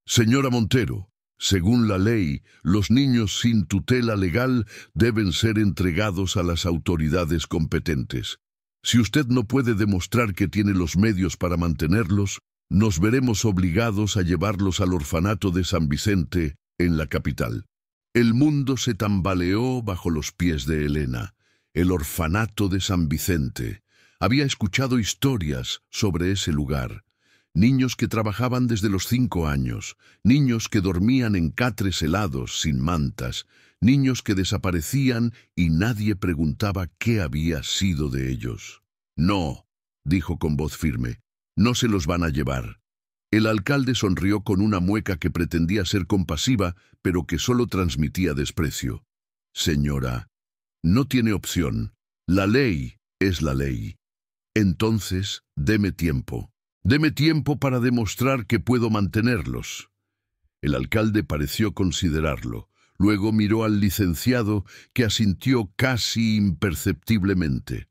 «Señora Montero, según la ley, los niños sin tutela legal deben ser entregados a las autoridades competentes. Si usted no puede demostrar que tiene los medios para mantenerlos, nos veremos obligados a llevarlos al orfanato de San Vicente, en la capital». El mundo se tambaleó bajo los pies de Elena. El orfanato de San Vicente. Había escuchado historias sobre ese lugar. Niños que trabajaban desde los 5 años, niños que dormían en catres helados sin mantas, niños que desaparecían y nadie preguntaba qué había sido de ellos. «No», dijo con voz firme, «no se los van a llevar». El alcalde sonrió con una mueca que pretendía ser compasiva, pero que solo transmitía desprecio. «Señora, no tiene opción. La ley es la ley. Entonces, deme tiempo. Deme tiempo para demostrar que puedo mantenerlos». El alcalde pareció considerarlo. Luego miró al licenciado, que asintió casi imperceptiblemente.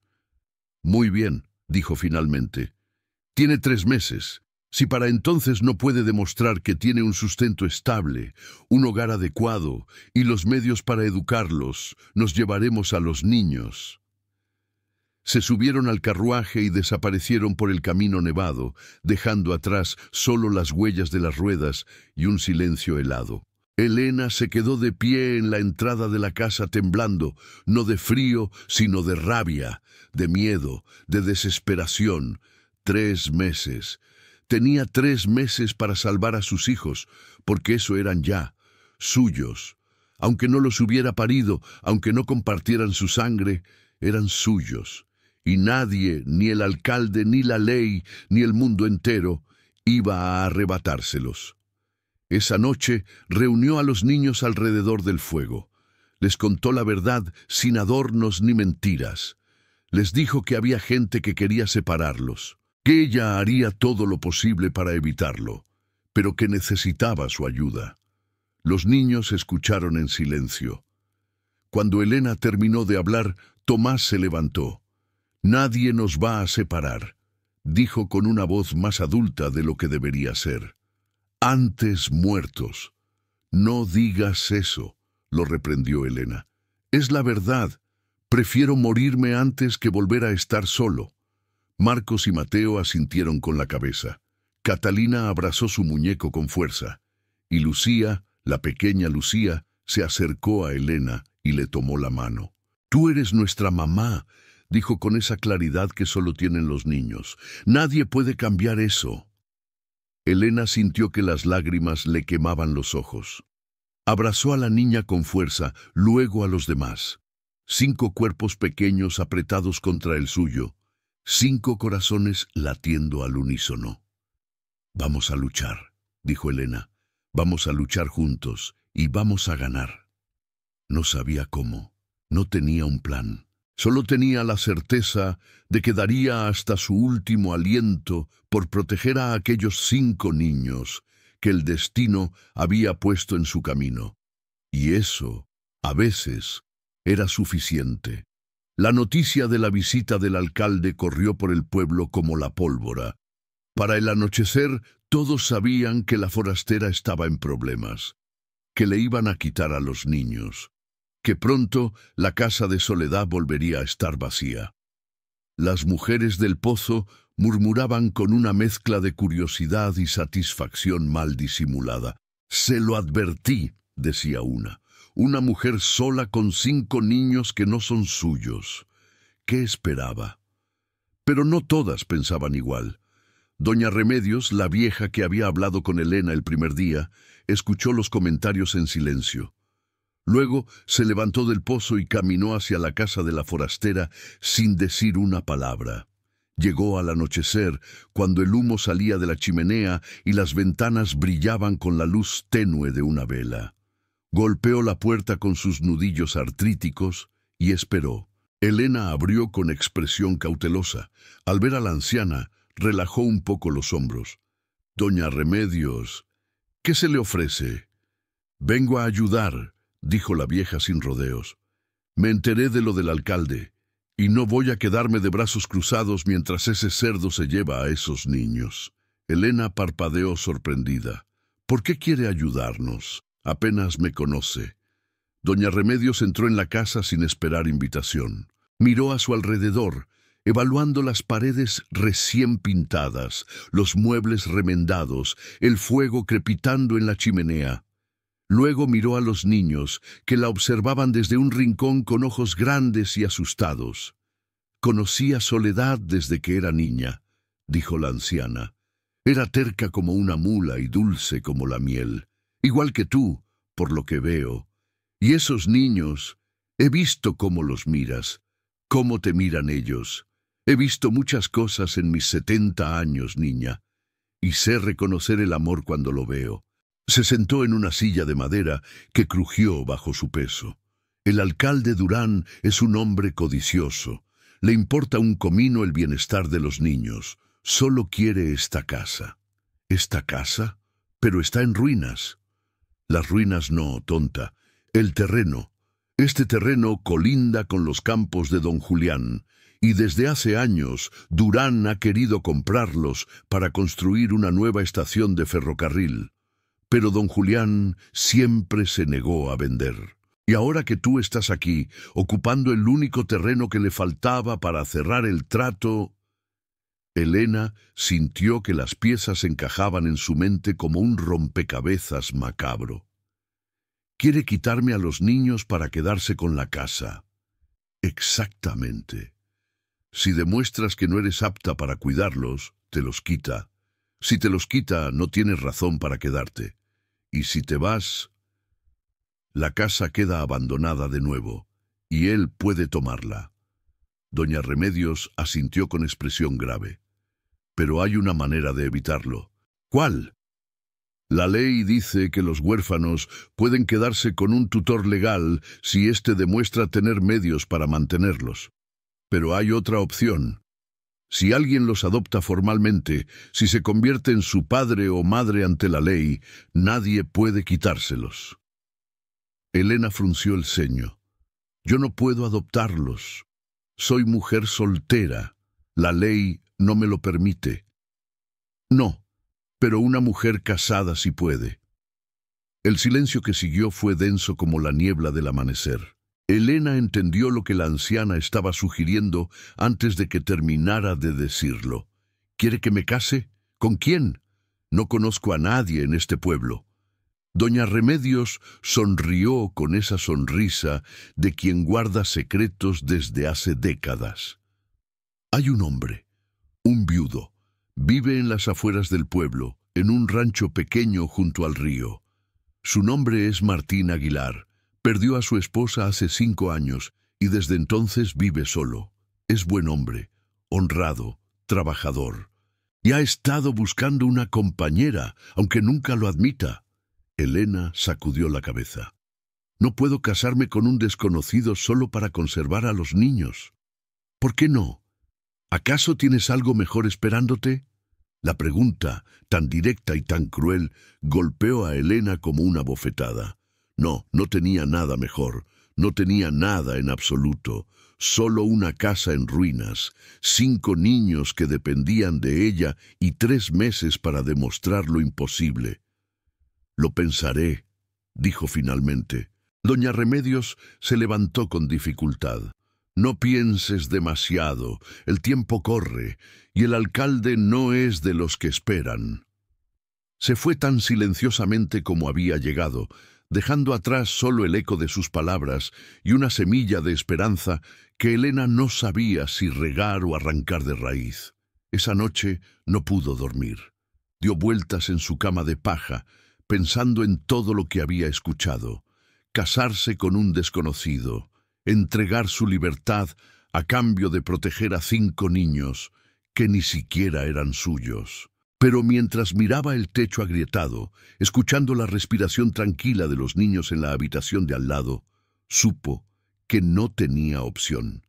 «Muy bien», dijo finalmente. Tiene 3 meses. Si para entonces no puede demostrar que tiene un sustento estable, un hogar adecuado y los medios para educarlos, nos llevaremos a los niños. Se subieron al carruaje y desaparecieron por el camino nevado, dejando atrás solo las huellas de las ruedas y un silencio helado. Elena se quedó de pie en la entrada de la casa temblando, no de frío, sino de rabia, de miedo, de desesperación. 3 meses. Tenía 3 meses para salvar a sus hijos, porque eso eran ya suyos. Aunque no los hubiera parido, aunque no compartieran su sangre, eran suyos. Y nadie, ni el alcalde, ni la ley, ni el mundo entero, iba a arrebatárselos. Esa noche reunió a los niños alrededor del fuego. Les contó la verdad sin adornos ni mentiras. Les dijo que había gente que quería separarlos, que ella haría todo lo posible para evitarlo, pero que necesitaba su ayuda. Los niños escucharon en silencio. Cuando Elena terminó de hablar, Tomás se levantó. «Nadie nos va a separar», dijo con una voz más adulta de lo que debería ser. «Antes muertos». «No digas eso», lo reprendió Elena. «Es la verdad. Prefiero morirme antes que volver a estar solo». Marcos y Mateo asintieron con la cabeza. Catalina abrazó su muñeco con fuerza. Y Lucía, la pequeña Lucía, se acercó a Elena y le tomó la mano. «Tú eres nuestra mamá», dijo con esa claridad que solo tienen los niños. «Nadie puede cambiar eso». Elena sintió que las lágrimas le quemaban los ojos. Abrazó a la niña con fuerza, luego a los demás. 5 cuerpos pequeños apretados contra el suyo. 5 corazones latiendo al unísono. «Vamos a luchar», dijo Elena. «Vamos a luchar juntos y vamos a ganar». No sabía cómo. No tenía un plan. Solo tenía la certeza de que daría hasta su último aliento por proteger a aquellos 5 niños que el destino había puesto en su camino. Y eso, a veces, era suficiente. La noticia de la visita del alcalde corrió por el pueblo como la pólvora. Para el anochecer, todos sabían que la forastera estaba en problemas, que le iban a quitar a los niños, que pronto la casa de Soledad volvería a estar vacía. Las mujeres del pozo murmuraban con una mezcla de curiosidad y satisfacción mal disimulada. «Se lo advertí», decía una mujer sola con 5 niños que no son suyos. ¿Qué esperaba? Pero no todas pensaban igual. Doña Remedios, la vieja que había hablado con Elena el primer día, escuchó los comentarios en silencio. Luego se levantó del pozo y caminó hacia la casa de la forastera sin decir una palabra. Llegó al anochecer, cuando el humo salía de la chimenea y las ventanas brillaban con la luz tenue de una vela. Golpeó la puerta con sus nudillos artríticos y esperó. Elena abrió con expresión cautelosa. Al ver a la anciana, relajó un poco los hombros. «Doña Remedios, ¿qué se le ofrece?» «Vengo a ayudar», dijo la vieja sin rodeos. «Me enteré de lo del alcalde, y no voy a quedarme de brazos cruzados mientras ese cerdo se lleva a esos niños». Elena parpadeó sorprendida. «¿Por qué quiere ayudarnos? Apenas me conoce». Doña Remedios entró en la casa sin esperar invitación. Miró a su alrededor, evaluando las paredes recién pintadas, los muebles remendados, el fuego crepitando en la chimenea. Luego miró a los niños, que la observaban desde un rincón con ojos grandes y asustados. «Conocía Soledad desde que era niña», dijo la anciana. «Era terca como una mula y dulce como la miel. Igual que tú, por lo que veo. Y esos niños, he visto cómo los miras, cómo te miran ellos. He visto muchas cosas en mis 70 años, niña, y sé reconocer el amor cuando lo veo». Se sentó en una silla de madera que crujió bajo su peso. «El alcalde Durán es un hombre codicioso. Le importa un comino el bienestar de los niños. Solo quiere esta casa». «¿Esta casa? Pero está en ruinas». «Las ruinas no, tonta. El terreno. Este terreno colinda con los campos de don Julián, y desde hace años Durán ha querido comprarlos para construir una nueva estación de ferrocarril. Pero don Julián siempre se negó a vender. Y ahora que tú estás aquí, ocupando el único terreno que le faltaba para cerrar el trato... Elena sintió que las piezas encajaban en su mente como un rompecabezas macabro. Quiere quitarme a los niños para quedarse con la casa. Exactamente. Si demuestras que no eres apta para cuidarlos, te los quita. Si te los quita, no tienes razón para quedarte. Y si te vas, la casa queda abandonada de nuevo, y él puede tomarla. Doña Remedios asintió con expresión grave. Pero hay una manera de evitarlo. ¿Cuál? La ley dice que los huérfanos pueden quedarse con un tutor legal si éste demuestra tener medios para mantenerlos. Pero hay otra opción. Si alguien los adopta formalmente, si se convierte en su padre o madre ante la ley, nadie puede quitárselos. Elena frunció el ceño. Yo no puedo adoptarlos. Soy mujer soltera. La ley no me lo permite. No, pero una mujer casada sí puede. El silencio que siguió fue denso como la niebla del amanecer. Elena entendió lo que la anciana estaba sugiriendo antes de que terminara de decirlo. ¿Quiere que me case? ¿Con quién? No conozco a nadie en este pueblo. Doña Remedios sonrió con esa sonrisa de quien guarda secretos desde hace décadas. Hay un hombre, un viudo. Vive en las afueras del pueblo, en un rancho pequeño junto al río. Su nombre es Martín Aguilar. Perdió a su esposa hace 5 años y desde entonces vive solo. Es buen hombre, honrado, trabajador. Y ha estado buscando una compañera, aunque nunca lo admita. Elena sacudió la cabeza. No puedo casarme con un desconocido solo para conservar a los niños. ¿Por qué no? ¿Acaso tienes algo mejor esperándote? La pregunta, tan directa y tan cruel, golpeó a Elena como una bofetada. No, no tenía nada mejor, no tenía nada en absoluto, solo una casa en ruinas, 5 niños que dependían de ella y 3 meses para demostrar lo imposible. Lo pensaré, dijo finalmente. Doña Remedios se levantó con dificultad. No pienses demasiado, el tiempo corre, y el alcalde no es de los que esperan. Se fue tan silenciosamente como había llegado, dejando atrás solo el eco de sus palabras y una semilla de esperanza que Elena no sabía si regar o arrancar de raíz. Esa noche no pudo dormir. Dio vueltas en su cama de paja, pensando en todo lo que había escuchado. Casarse con un desconocido, entregar su libertad a cambio de proteger a 5 niños que ni siquiera eran suyos. Pero mientras miraba el techo agrietado, escuchando la respiración tranquila de los niños en la habitación de al lado, supo que no tenía opción.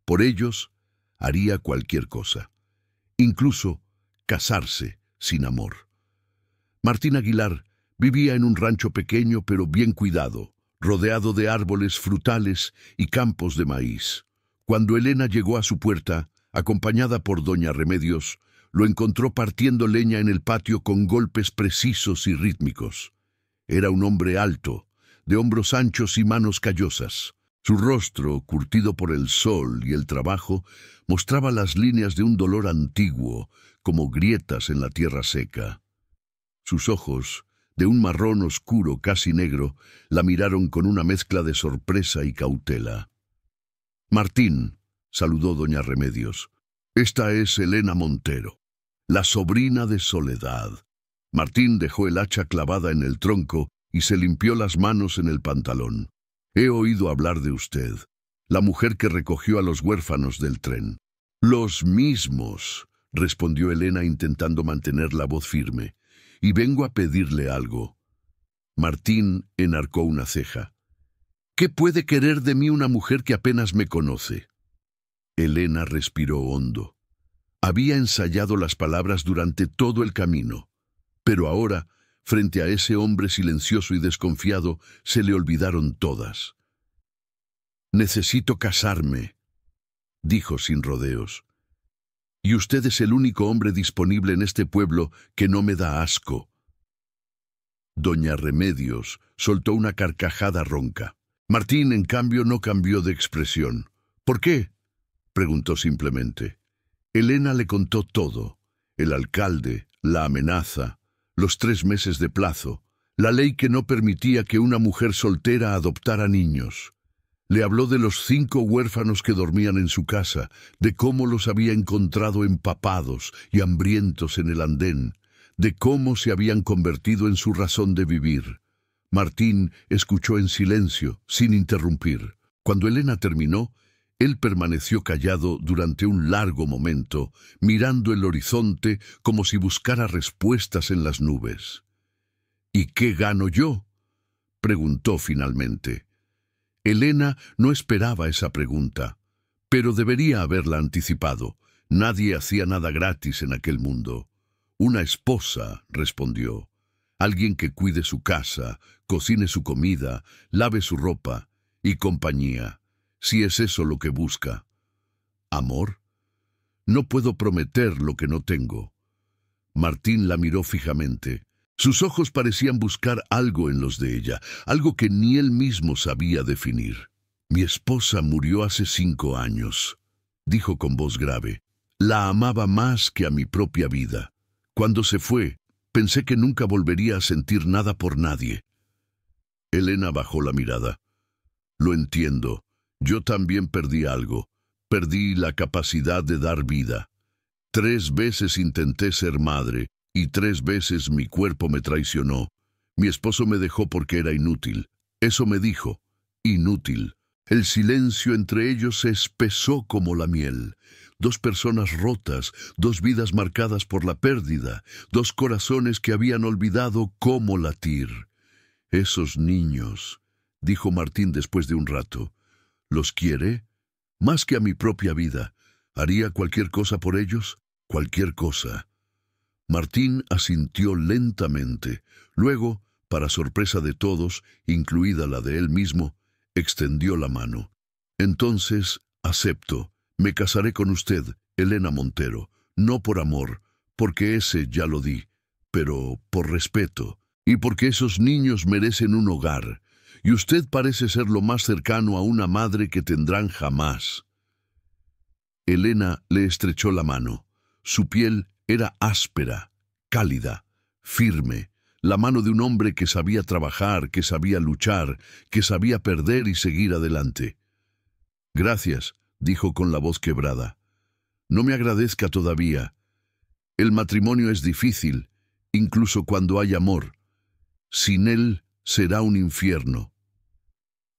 Por ellos, haría cualquier cosa, incluso casarse sin amor. Martín Aguilar vivía en un rancho pequeño pero bien cuidado, rodeado de árboles frutales y campos de maíz. Cuando Elena llegó a su puerta, acompañada por doña Remedios, lo encontró partiendo leña en el patio con golpes precisos y rítmicos. Era un hombre alto, de hombros anchos y manos callosas. Su rostro, curtido por el sol y el trabajo, mostraba las líneas de un dolor antiguo, como grietas en la tierra seca. Sus ojos, de un marrón oscuro casi negro, la miraron con una mezcla de sorpresa y cautela. «Martín», saludó doña Remedios, «esta es Elena Montero, la sobrina de Soledad». Martín dejó el hacha clavada en el tronco y se limpió las manos en el pantalón. «He oído hablar de usted, la mujer que recogió a los huérfanos del tren». «Los mismos», respondió Elena intentando mantener la voz firme, «y vengo a pedirle algo». Martín enarcó una ceja. «¿Qué puede querer de mí una mujer que apenas me conoce?» Elena respiró hondo. Había ensayado las palabras durante todo el camino, pero ahora, frente a ese hombre silencioso y desconfiado, se le olvidaron todas. «Necesito casarme». dijo sin rodeos. Y usted es el único hombre disponible en este pueblo que no me da asco. Doña Remedios soltó una carcajada ronca. Martín, en cambio, no cambió de expresión. ¿Por qué?, preguntó simplemente. Elena le contó todo: el alcalde, la amenaza, los 3 meses de plazo, la ley que no permitía que una mujer soltera adoptara niños. Le habló de los 5 huérfanos que dormían en su casa, de cómo los había encontrado empapados y hambrientos en el andén, de cómo se habían convertido en su razón de vivir. Martín escuchó en silencio, sin interrumpir. Cuando Elena terminó, él permaneció callado durante un largo momento, mirando el horizonte como si buscara respuestas en las nubes. ¿Y qué gano yo?, preguntó finalmente. Elena no esperaba esa pregunta, pero debería haberla anticipado. Nadie hacía nada gratis en aquel mundo. Una esposa, respondió. Alguien que cuide su casa, cocine su comida, lave su ropa y compañía, si es eso lo que busca. ¿Amor? No puedo prometer lo que no tengo. Martín la miró fijamente. Sus ojos parecían buscar algo en los de ella, algo que ni él mismo sabía definir. Mi esposa murió hace 5 años, dijo con voz grave. La amaba más que a mi propia vida. Cuando se fue, pensé que nunca volvería a sentir nada por nadie. Elena bajó la mirada. Lo entiendo. Yo también perdí algo. Perdí la capacidad de dar vida. 3 veces intenté ser madre, y 3 veces mi cuerpo me traicionó. Mi esposo me dejó porque era inútil. Eso me dijo. Inútil. El silencio entre ellos se espesó como la miel. 2 personas rotas, 2 vidas marcadas por la pérdida, 2 corazones que habían olvidado cómo latir. Esos niños, dijo Martín después de un rato. ¿Los quiere? Más que a mi propia vida. ¿Haría cualquier cosa por ellos? Cualquier cosa. Martín asintió lentamente. Luego, para sorpresa de todos, incluida la de él mismo, extendió la mano. Entonces, acepto. Me casaré con usted, Elena Montero. No por amor, porque ese ya lo di, pero por respeto. Y porque esos niños merecen un hogar. Y usted parece ser lo más cercano a una madre que tendrán jamás. Elena le estrechó la mano. Su piel era áspera, cálida, firme, la mano de un hombre que sabía trabajar, que sabía luchar, que sabía perder y seguir adelante. Gracias, dijo con la voz quebrada. No me agradezca todavía. El matrimonio es difícil, incluso cuando hay amor. Sin él será un infierno.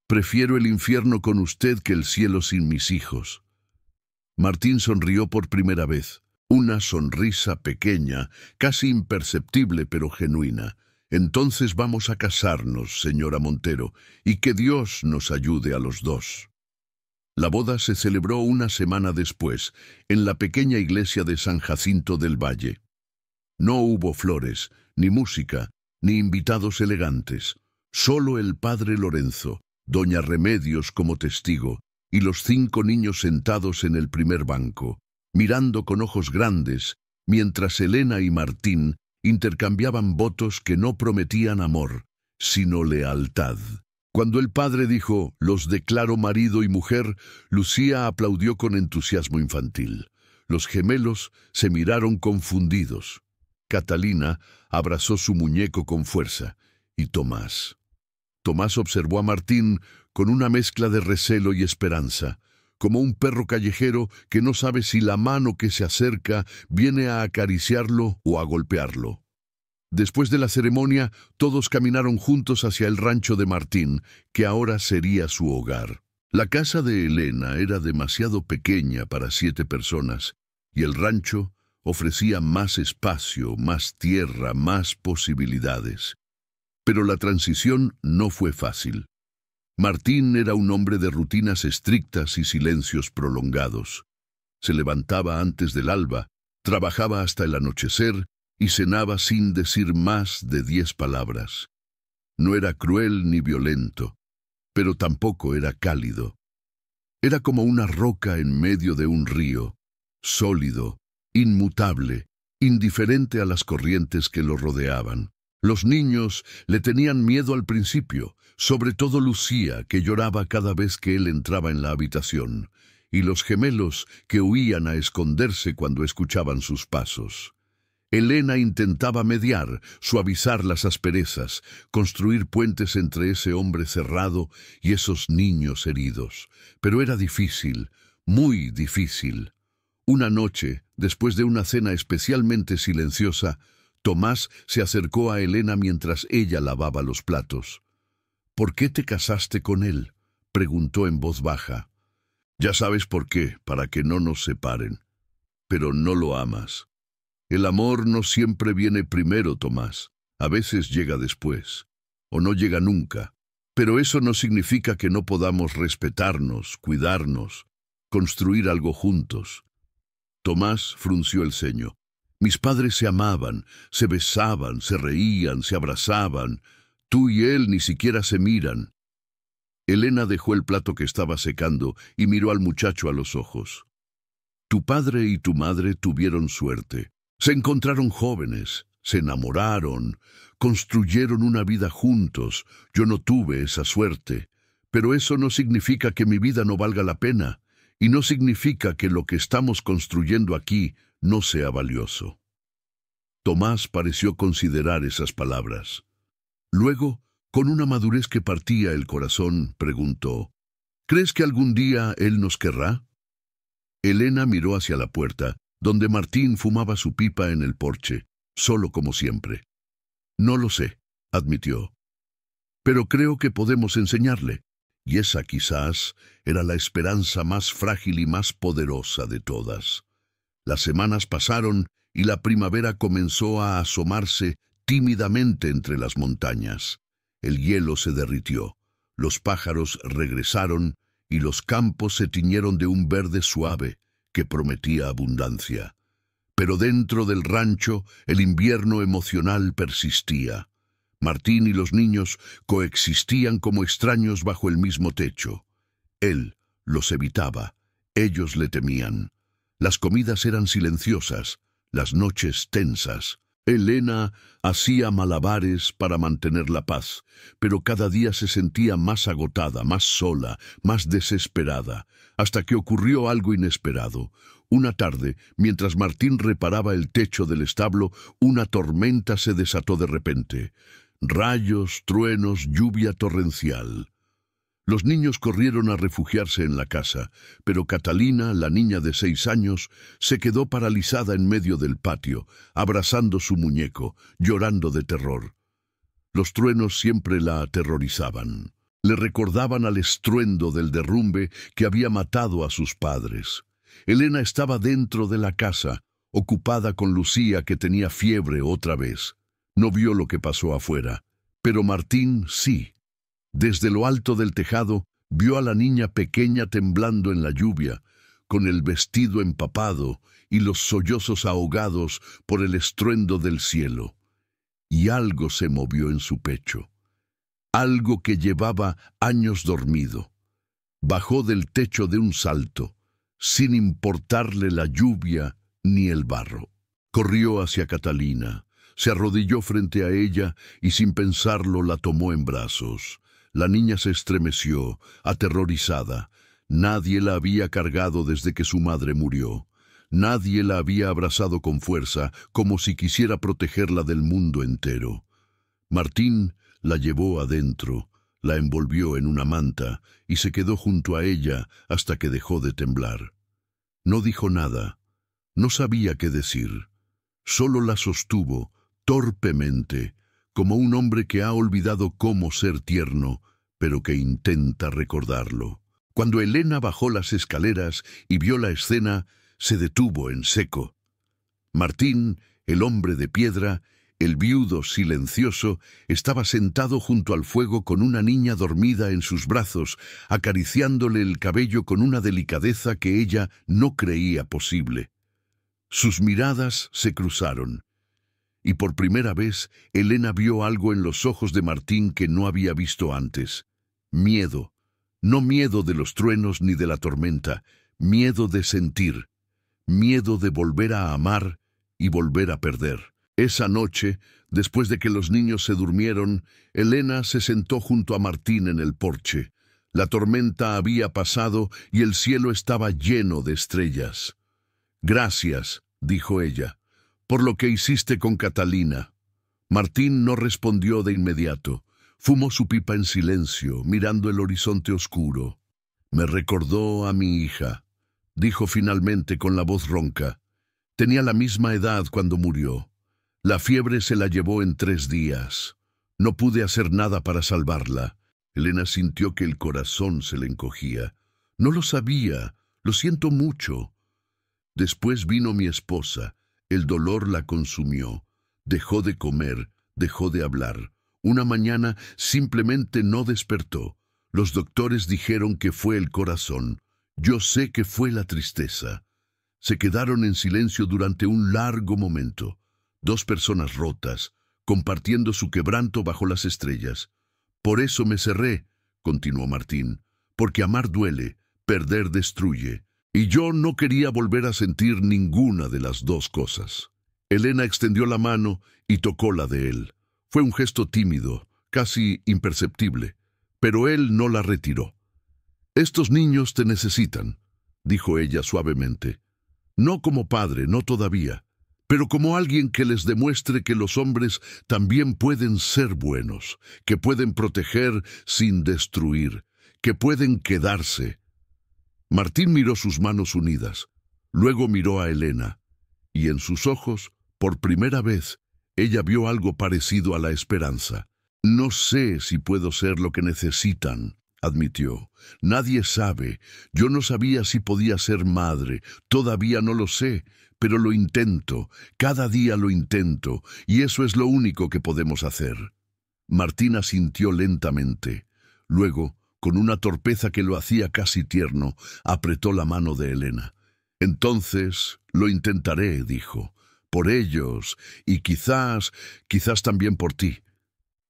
Prefiero el infierno con usted que el cielo sin mis hijos. Martín sonrió por primera vez. Una sonrisa pequeña, casi imperceptible pero genuina. Entonces vamos a casarnos, señora Montero, y que Dios nos ayude a los 2. La boda se celebró una semana después, en la pequeña iglesia de San Jacinto del Valle. No hubo flores, ni música, ni invitados elegantes. Solo el padre Lorenzo, doña Remedios como testigo, y los 5 niños sentados en el primer banco, mirando con ojos grandes, mientras Elena y Martín intercambiaban votos que no prometían amor, sino lealtad. Cuando el padre dijo, los declaro marido y mujer, Lucía aplaudió con entusiasmo infantil. Los gemelos se miraron confundidos. Catalina abrazó su muñeco con fuerza, y Tomás observó a Martín con una mezcla de recelo y esperanza, como un perro callejero que no sabe si la mano que se acerca viene a acariciarlo o a golpearlo. Después de la ceremonia, todos caminaron juntos hacia el rancho de Martín, que ahora sería su hogar. La casa de Elena era demasiado pequeña para 7 personas, y el rancho ofrecía más espacio, más tierra, más posibilidades. Pero la transición no fue fácil. Martín era un hombre de rutinas estrictas y silencios prolongados. Se levantaba antes del alba, trabajaba hasta el anochecer y cenaba sin decir más de 10 palabras. No era cruel ni violento, pero tampoco era cálido. Era como una roca en medio de un río, sólido, inmutable, indiferente a las corrientes que lo rodeaban. Los niños le tenían miedo al principio, sobre todo Lucía, que lloraba cada vez que él entraba en la habitación, y los gemelos que huían a esconderse cuando escuchaban sus pasos. Elena intentaba mediar, suavizar las asperezas, construir puentes entre ese hombre cerrado y esos niños heridos. Pero era difícil, muy difícil. Una noche, después de una cena especialmente silenciosa, Tomás se acercó a Elena mientras ella lavaba los platos. «¿Por qué te casaste con él?», preguntó en voz baja. «Ya sabes por qué, para que no nos separen. Pero no lo amas. El amor no siempre viene primero, Tomás. A veces llega después, o no llega nunca. Pero eso no significa que no podamos respetarnos, cuidarnos, construir algo juntos». Tomás frunció el ceño. «Mis padres se amaban, se besaban, se reían, se abrazaban. Tú y él ni siquiera se miran». Elena dejó el plato que estaba secando y miró al muchacho a los ojos. «Tu padre y tu madre tuvieron suerte. Se encontraron jóvenes, se enamoraron, construyeron una vida juntos. Yo no tuve esa suerte. Pero eso no significa que mi vida no valga la pena, y no significa que lo que estamos construyendo aquí no sea valioso». Tomás pareció considerar esas palabras. Luego, con una madurez que partía el corazón, preguntó: «¿Crees que algún día él nos querrá?». Elena miró hacia la puerta, donde Martín fumaba su pipa en el porche, solo como siempre. «No lo sé», admitió. «Pero creo que podemos enseñarle». Y esa quizás era la esperanza más frágil y más poderosa de todas. Las semanas pasaron y la primavera comenzó a asomarse tímidamente entre las montañas. El hielo se derritió, los pájaros regresaron y los campos se tiñeron de un verde suave que prometía abundancia. Pero dentro del rancho el invierno emocional persistía. Martín y los niños coexistían como extraños bajo el mismo techo. Él los evitaba, ellos le temían. Las comidas eran silenciosas, las noches tensas. Elena hacía malabares para mantener la paz, pero cada día se sentía más agotada, más sola, más desesperada, hasta que ocurrió algo inesperado. Una tarde, mientras Martín reparaba el techo del establo, una tormenta se desató de repente. Rayos, truenos, lluvia torrencial. Los niños corrieron a refugiarse en la casa, pero Catalina, la niña de 6 años, se quedó paralizada en medio del patio, abrazando su muñeco, llorando de terror. Los truenos siempre la aterrorizaban. Le recordaban al estruendo del derrumbe que había matado a sus padres. Elena estaba dentro de la casa, ocupada con Lucía, que tenía fiebre otra vez. No vio lo que pasó afuera, pero Martín sí. Desde lo alto del tejado vio a la niña pequeña temblando en la lluvia, con el vestido empapado y los sollozos ahogados por el estruendo del cielo. Y algo se movió en su pecho, algo que llevaba años dormido. Bajó del techo de un salto, sin importarle la lluvia ni el barro. Corrió hacia Catalina, se arrodilló frente a ella y sin pensarlo la tomó en brazos. La niña se estremeció, aterrorizada. Nadie la había cargado desde que su madre murió. Nadie la había abrazado con fuerza, como si quisiera protegerla del mundo entero. Martín la llevó adentro, la envolvió en una manta y se quedó junto a ella hasta que dejó de temblar. No dijo nada, no sabía qué decir. Solo la sostuvo, torpemente, como un hombre que ha olvidado cómo ser tierno, pero que intenta recordarlo. Cuando Elena bajó las escaleras y vio la escena, se detuvo en seco. Martín, el hombre de piedra, el viudo silencioso, estaba sentado junto al fuego con una niña dormida en sus brazos, acariciándole el cabello con una delicadeza que ella no creía posible. Sus miradas se cruzaron. Y por primera vez, Elena vio algo en los ojos de Martín que no había visto antes. Miedo, No miedo de los truenos ni de la tormenta, miedo de sentir, miedo de volver a amar y volver a perder. Esa noche, después de que los niños se durmieron, Elena se sentó junto a Martín en el porche. La tormenta había pasado y el cielo estaba lleno de estrellas. «Gracias», dijo ella, «por lo que hiciste con Catalina». Martín no respondió de inmediato. Fumó su pipa en silencio, mirando el horizonte oscuro. «Me recordó a mi hija», dijo finalmente con la voz ronca. «Tenía la misma edad cuando murió. La fiebre se la llevó en 3 días. No pude hacer nada para salvarla». Elena sintió que el corazón se le encogía. «No lo sabía. Lo siento mucho». Después vino mi esposa. El dolor la consumió. Dejó de comer, dejó de hablar. Una mañana simplemente no despertó. Los doctores dijeron que fue el corazón. Yo sé que fue la tristeza. Se quedaron en silencio durante un largo momento. 2 personas rotas, compartiendo su quebranto bajo las estrellas. «Por eso me cerré», continuó Martín, «porque amar duele, perder destruye. Y yo no quería volver a sentir ninguna de las 2 cosas». Elena extendió la mano y tocó la de él. Fue un gesto tímido, casi imperceptible, pero él no la retiró. «Estos niños te necesitan», dijo ella suavemente. «No como padre, no todavía, pero como alguien que les demuestre que los hombres también pueden ser buenos, que pueden proteger sin destruir, que pueden quedarse». Martín miró sus manos unidas, luego miró a Elena, y en sus ojos, por primera vez, ella vio algo parecido a la esperanza. «No sé si puedo ser lo que necesitan», admitió. «Nadie sabe. Yo no sabía si podía ser madre. Todavía no lo sé, pero lo intento. Cada día lo intento, y eso es lo único que podemos hacer». Martín asintió lentamente. Luego, con una torpeza que lo hacía casi tierno, apretó la mano de Elena. «Entonces, lo intentaré», dijo. «Por ellos, y quizás también por ti».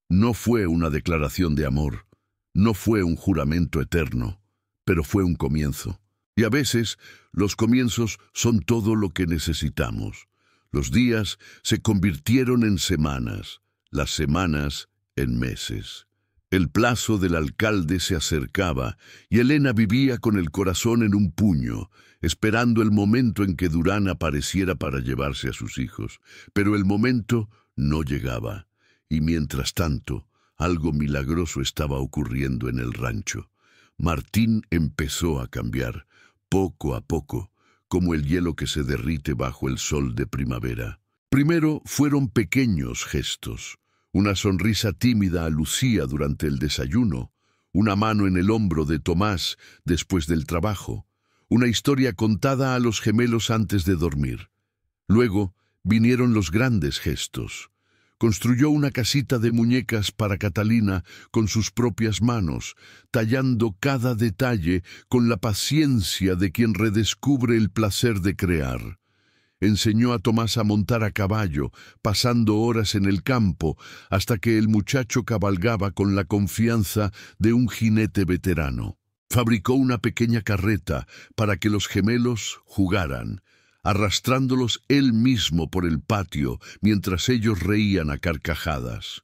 No fue una declaración de amor, no fue un juramento eterno, pero fue un comienzo. Y a veces, los comienzos son todo lo que necesitamos. Los días se convirtieron en semanas, las semanas en meses. El plazo del alcalde se acercaba y Elena vivía con el corazón en un puño, esperando el momento en que Durán apareciera para llevarse a sus hijos. Pero el momento no llegaba, y mientras tanto, algo milagroso estaba ocurriendo en el rancho. Martín empezó a cambiar, poco a poco, como el hielo que se derrite bajo el sol de primavera. Primero fueron pequeños gestos. Una sonrisa tímida a Lucía durante el desayuno, una mano en el hombro de Tomás después del trabajo, una historia contada a los gemelos antes de dormir. Luego vinieron los grandes gestos. Construyó una casita de muñecas para Catalina con sus propias manos, tallando cada detalle con la paciencia de quien redescubre el placer de crear. Enseñó a Tomás a montar a caballo, pasando horas en el campo, hasta que el muchacho cabalgaba con la confianza de un jinete veterano. Fabricó una pequeña carreta para que los gemelos jugaran, arrastrándolos él mismo por el patio mientras ellos reían a carcajadas.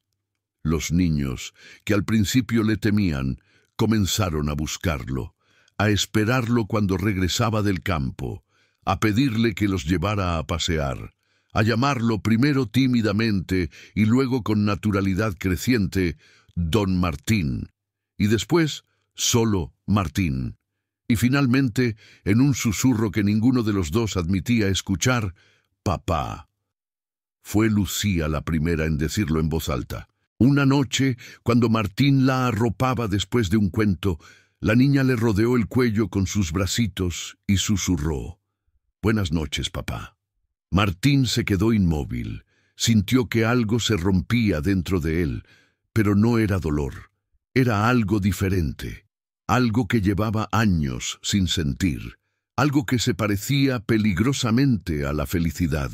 Los niños, que al principio le temían, comenzaron a buscarlo, a esperarlo cuando regresaba del campo, a pedirle que los llevara a pasear, a llamarlo primero tímidamente y luego con naturalidad creciente Don Martín, y después solo Martín, y finalmente, en un susurro que ninguno de los dos admitía escuchar, papá. Fue Lucía la primera en decirlo en voz alta. Una noche, cuando Martín la arropaba después de un cuento, la niña le rodeó el cuello con sus bracitos y susurró: «Buenas noches, papá». Martín se quedó inmóvil. Sintió que algo se rompía dentro de él, pero no era dolor. Era algo diferente, algo que llevaba años sin sentir, algo que se parecía peligrosamente a la felicidad.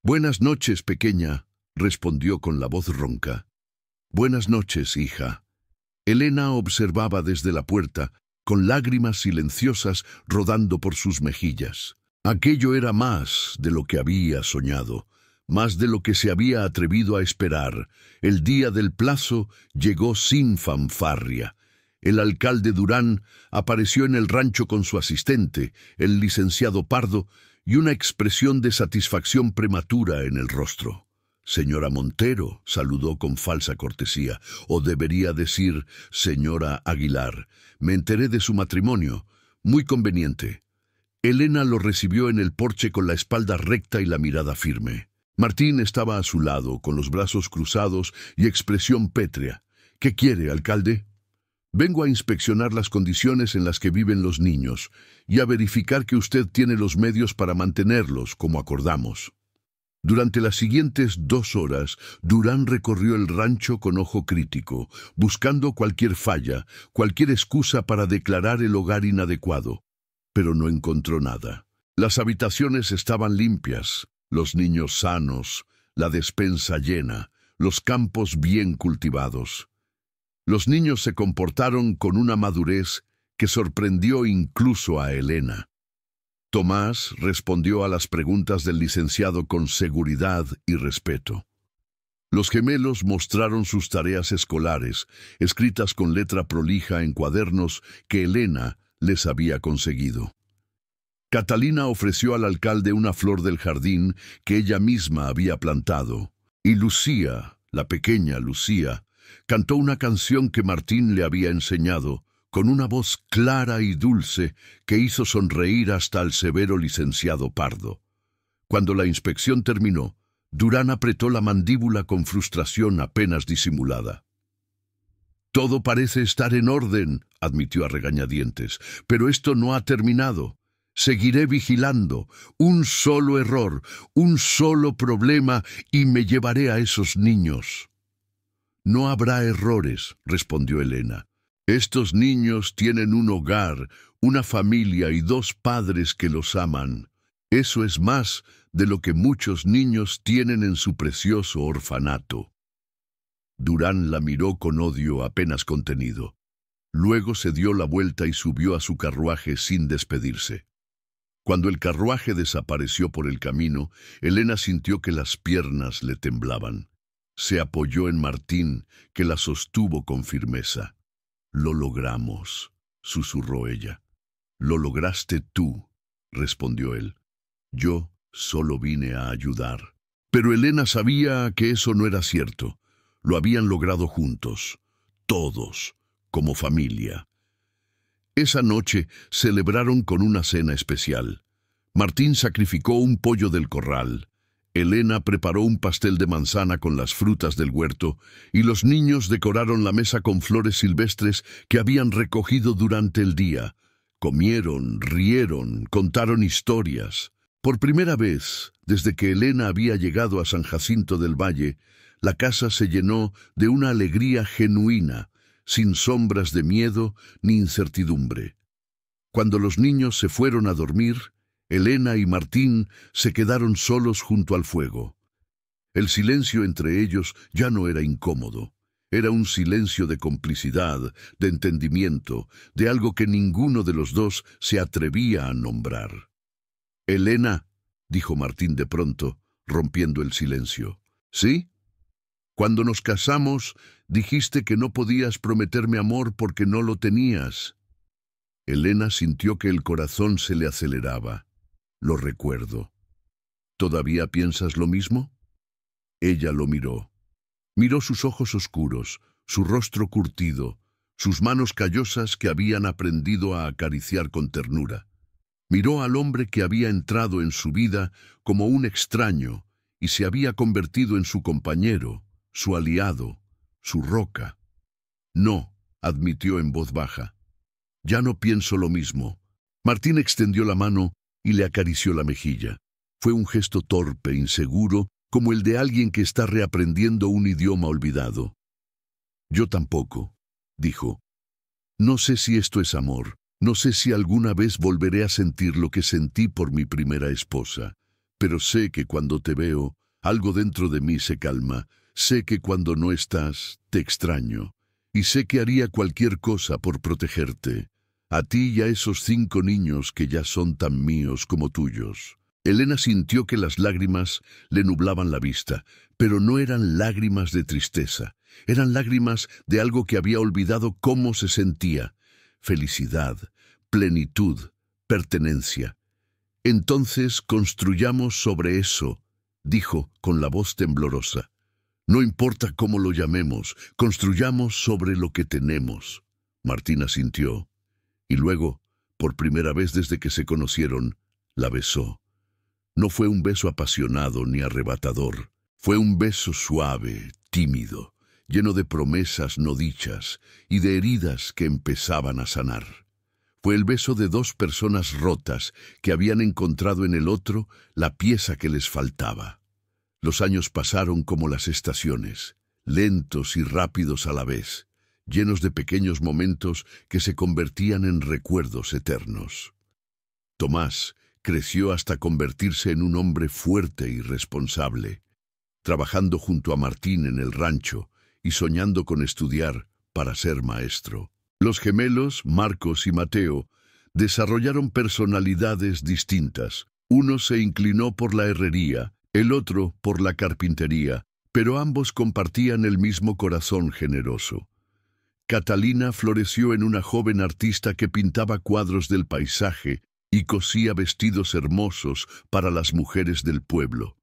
«Buenas noches, pequeña», respondió con la voz ronca. «Buenas noches, hija». Elena observaba desde la puerta, con lágrimas silenciosas rodando por sus mejillas. Aquello era más de lo que había soñado, más de lo que se había atrevido a esperar. El día del plazo llegó sin fanfarria. El alcalde Durán apareció en el rancho con su asistente, el licenciado Pardo, y una expresión de satisfacción prematura en el rostro. «Señora Montero», saludó con falsa cortesía, o debería decir «señora Aguilar». «Me enteré de su matrimonio. Muy conveniente». Elena lo recibió en el porche con la espalda recta y la mirada firme. Martín estaba a su lado, con los brazos cruzados y expresión pétrea. «¿Qué quiere, alcalde?» «Vengo a inspeccionar las condiciones en las que viven los niños y a verificar que usted tiene los medios para mantenerlos, como acordamos». Durante las siguientes 2 horas, Durán recorrió el rancho con ojo crítico, buscando cualquier falla, cualquier excusa para declarar el hogar inadecuado. Pero no encontró nada. Las habitaciones estaban limpias, los niños sanos, la despensa llena, los campos bien cultivados. Los niños se comportaron con una madurez que sorprendió incluso a Elena. Tomás respondió a las preguntas del licenciado con seguridad y respeto. Los gemelos mostraron sus tareas escolares, escritas con letra prolija en cuadernos que Elena les había conseguido. Catalina ofreció al alcalde una flor del jardín que ella misma había plantado, y Lucía, la pequeña Lucía, cantó una canción que Martín le había enseñado, con una voz clara y dulce que hizo sonreír hasta al severo licenciado Pardo. Cuando la inspección terminó, Durán apretó la mandíbula con frustración apenas disimulada. «Todo parece estar en orden», admitió a regañadientes, «pero esto no ha terminado. Seguiré vigilando. Un solo error, un solo problema y me llevaré a esos niños». «No habrá errores», respondió Elena. «Estos niños tienen un hogar, una familia y 2 padres que los aman. Eso es más de lo que muchos niños tienen en su precioso orfanato». Durán la miró con odio apenas contenido. Luego se dio la vuelta y subió a su carruaje sin despedirse. Cuando el carruaje desapareció por el camino, Elena sintió que las piernas le temblaban. Se apoyó en Martín, que la sostuvo con firmeza. «Lo logramos», susurró ella. «Lo lograste tú», respondió él. «Yo solo vine a ayudar». Pero Elena sabía que eso no era cierto. Lo habían logrado juntos, todos, como familia. Esa noche celebraron con una cena especial. Martín sacrificó un pollo del corral. Elena preparó un pastel de manzana con las frutas del huerto y los niños decoraron la mesa con flores silvestres que habían recogido durante el día. Comieron, rieron, contaron historias. Por primera vez, desde que Elena había llegado a San Jacinto del Valle, la casa se llenó de una alegría genuina, sin sombras de miedo ni incertidumbre. Cuando los niños se fueron a dormir, Elena y Martín se quedaron solos junto al fuego. El silencio entre ellos ya no era incómodo. Era un silencio de complicidad, de entendimiento, de algo que ninguno de los dos se atrevía a nombrar. «Elena», dijo Martín de pronto, rompiendo el silencio. «¿Sí? Cuando nos casamos, dijiste que no podías prometerme amor porque no lo tenías». Elena sintió que el corazón se le aceleraba. «Lo recuerdo». «¿Todavía piensas lo mismo?» Ella lo miró. Miró sus ojos oscuros, su rostro curtido, sus manos callosas que habían aprendido a acariciar con ternura. Miró al hombre que había entrado en su vida como un extraño y se había convertido en su compañero, su aliado, su roca. «No», admitió en voz baja. «Ya no pienso lo mismo». Martín extendió la mano y le acarició la mejilla. Fue un gesto torpe, inseguro, como el de alguien que está reaprendiendo un idioma olvidado. «Yo tampoco», dijo. «No sé si esto es amor, no sé si alguna vez volveré a sentir lo que sentí por mi primera esposa, pero sé que cuando te veo, algo dentro de mí se calma, sé que cuando no estás, te extraño, y sé que haría cualquier cosa por protegerte, a ti y a esos 5 niños que ya son tan míos como tuyos». Elena sintió que las lágrimas le nublaban la vista, pero no eran lágrimas de tristeza, eran lágrimas de algo que había olvidado cómo se sentía: felicidad, plenitud, pertenencia. «Entonces construyamos sobre eso», dijo con la voz temblorosa. «No importa cómo lo llamemos, construyamos sobre lo que tenemos». Martín asintió, y luego, por primera vez desde que se conocieron, la besó. No fue un beso apasionado ni arrebatador, fue un beso suave, tímido, lleno de promesas no dichas y de heridas que empezaban a sanar. Fue el beso de 2 personas rotas que habían encontrado en el otro la pieza que les faltaba. Los años pasaron como las estaciones, lentos y rápidos a la vez, llenos de pequeños momentos que se convertían en recuerdos eternos. Tomás creció hasta convertirse en un hombre fuerte y responsable, trabajando junto a Martín en el rancho y soñando con estudiar para ser maestro. Los gemelos, Marcos y Mateo, desarrollaron personalidades distintas. Uno se inclinó por la herrería, el otro por la carpintería, pero ambos compartían el mismo corazón generoso. Catalina floreció en una joven artista que pintaba cuadros del paisaje y cosía vestidos hermosos para las mujeres del pueblo.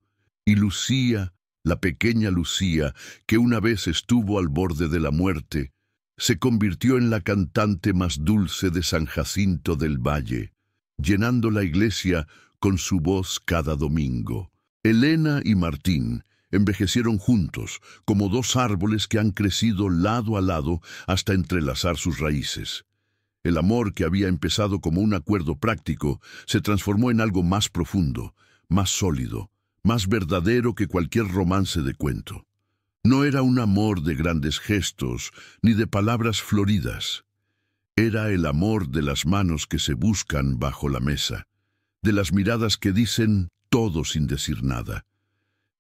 Y Lucía, la pequeña Lucía, que una vez estuvo al borde de la muerte, se convirtió en la cantante más dulce de San Jacinto del Valle, llenando la iglesia con su voz cada domingo. Elena y Martín envejecieron juntos, como 2 árboles que han crecido lado a lado hasta entrelazar sus raíces. El amor que había empezado como un acuerdo práctico se transformó en algo más profundo, más sólido, más verdadero que cualquier romance de cuento. No era un amor de grandes gestos ni de palabras floridas. Era el amor de las manos que se buscan bajo la mesa, de las miradas que dicen todo sin decir nada,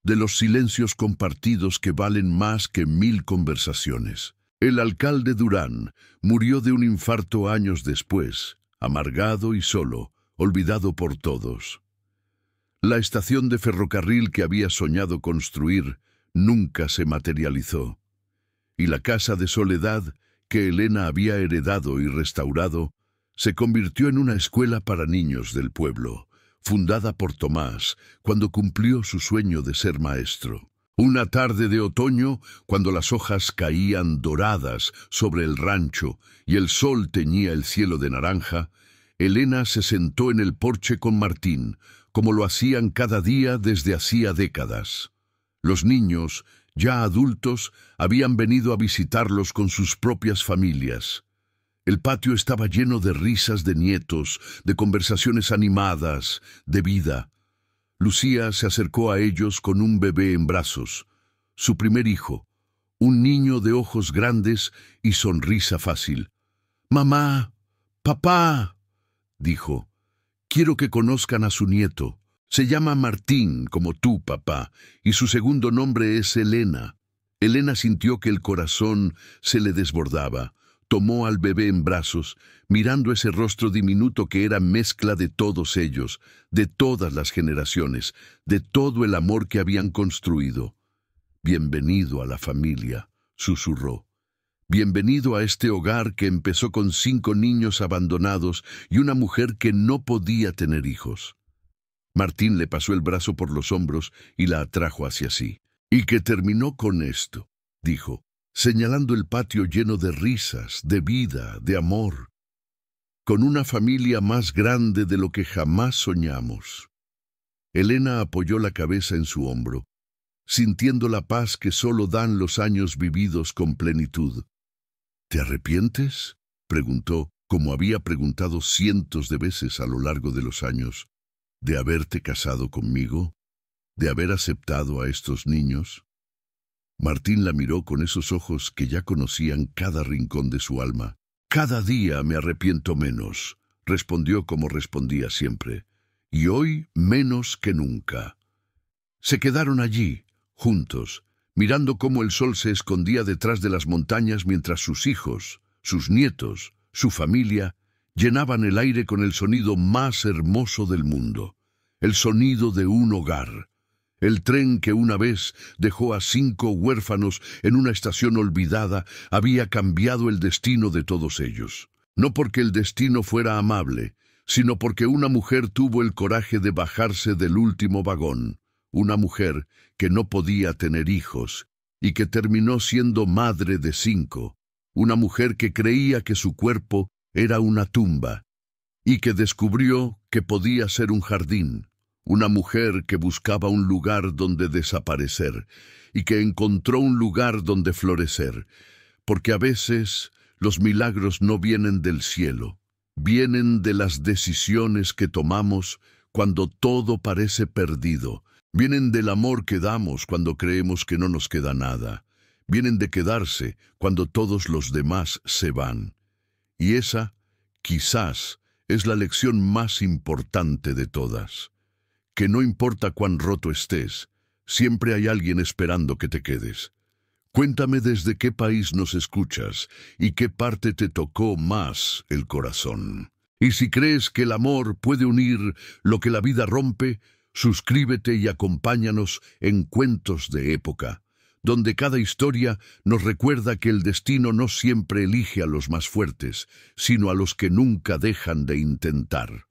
de los silencios compartidos que valen más que 1000 conversaciones. El alcalde Durán murió de un infarto años después, amargado y solo, olvidado por todos. La estación de ferrocarril que había soñado construir nunca se materializó, y la casa de soledad que Elena había heredado y restaurado se convirtió en una escuela para niños del pueblo, fundada por Tomás cuando cumplió su sueño de ser maestro. Una tarde de otoño, cuando las hojas caían doradas sobre el rancho y el sol teñía el cielo de naranja, Elena se sentó en el porche con Martín, como lo hacían cada día desde hacía décadas. Los niños, ya adultos, habían venido a visitarlos con sus propias familias. El patio estaba lleno de risas de nietos, de conversaciones animadas, de vida. Lucía se acercó a ellos con un bebé en brazos, su primer hijo, un niño de ojos grandes y sonrisa fácil. «Mamá, papá», dijo, «quiero que conozcan a su nieto. Se llama Martín, como tú, papá, y su segundo nombre es Elena». Elena sintió que el corazón se le desbordaba. Tomó al bebé en brazos, mirando ese rostro diminuto que era mezcla de todos ellos, de todas las generaciones, de todo el amor que habían construido. «Bienvenido a la familia», susurró. «Bienvenido a este hogar que empezó con 5 niños abandonados y una mujer que no podía tener hijos». Martín le pasó el brazo por los hombros y la atrajo hacia sí. «Y que terminó con esto», dijo, señalando el patio lleno de risas, de vida, de amor, «con una familia más grande de lo que jamás soñamos». Elena apoyó la cabeza en su hombro, sintiendo la paz que solo dan los años vividos con plenitud. «¿Te arrepientes?», preguntó, como había preguntado cientos de veces a lo largo de los años, «de haberte casado conmigo, de haber aceptado a estos niños». Martín la miró con esos ojos que ya conocían cada rincón de su alma. «Cada día me arrepiento menos», respondió como respondía siempre, «y hoy menos que nunca». Se quedaron allí, juntos, mirando cómo el sol se escondía detrás de las montañas mientras sus hijos, sus nietos, su familia, llenaban el aire con el sonido más hermoso del mundo, el sonido de un hogar. El tren que una vez dejó a 5 huérfanos en una estación olvidada había cambiado el destino de todos ellos. No porque el destino fuera amable, sino porque una mujer tuvo el coraje de bajarse del último vagón. Una mujer que no podía tener hijos y que terminó siendo madre de 5. Una mujer que creía que su cuerpo era una tumba y que descubrió que podía ser un jardín. Una mujer que buscaba un lugar donde desaparecer y que encontró un lugar donde florecer, porque a veces los milagros no vienen del cielo, vienen de las decisiones que tomamos cuando todo parece perdido, vienen del amor que damos cuando creemos que no nos queda nada, vienen de quedarse cuando todos los demás se van. Y esa, quizás, es la lección más importante de todas. Que no importa cuán roto estés, siempre hay alguien esperando que te quedes. Cuéntame desde qué país nos escuchas y qué parte te tocó más el corazón. Y si crees que el amor puede unir lo que la vida rompe, suscríbete y acompáñanos en Cuentos de Época, donde cada historia nos recuerda que el destino no siempre elige a los más fuertes, sino a los que nunca dejan de intentar.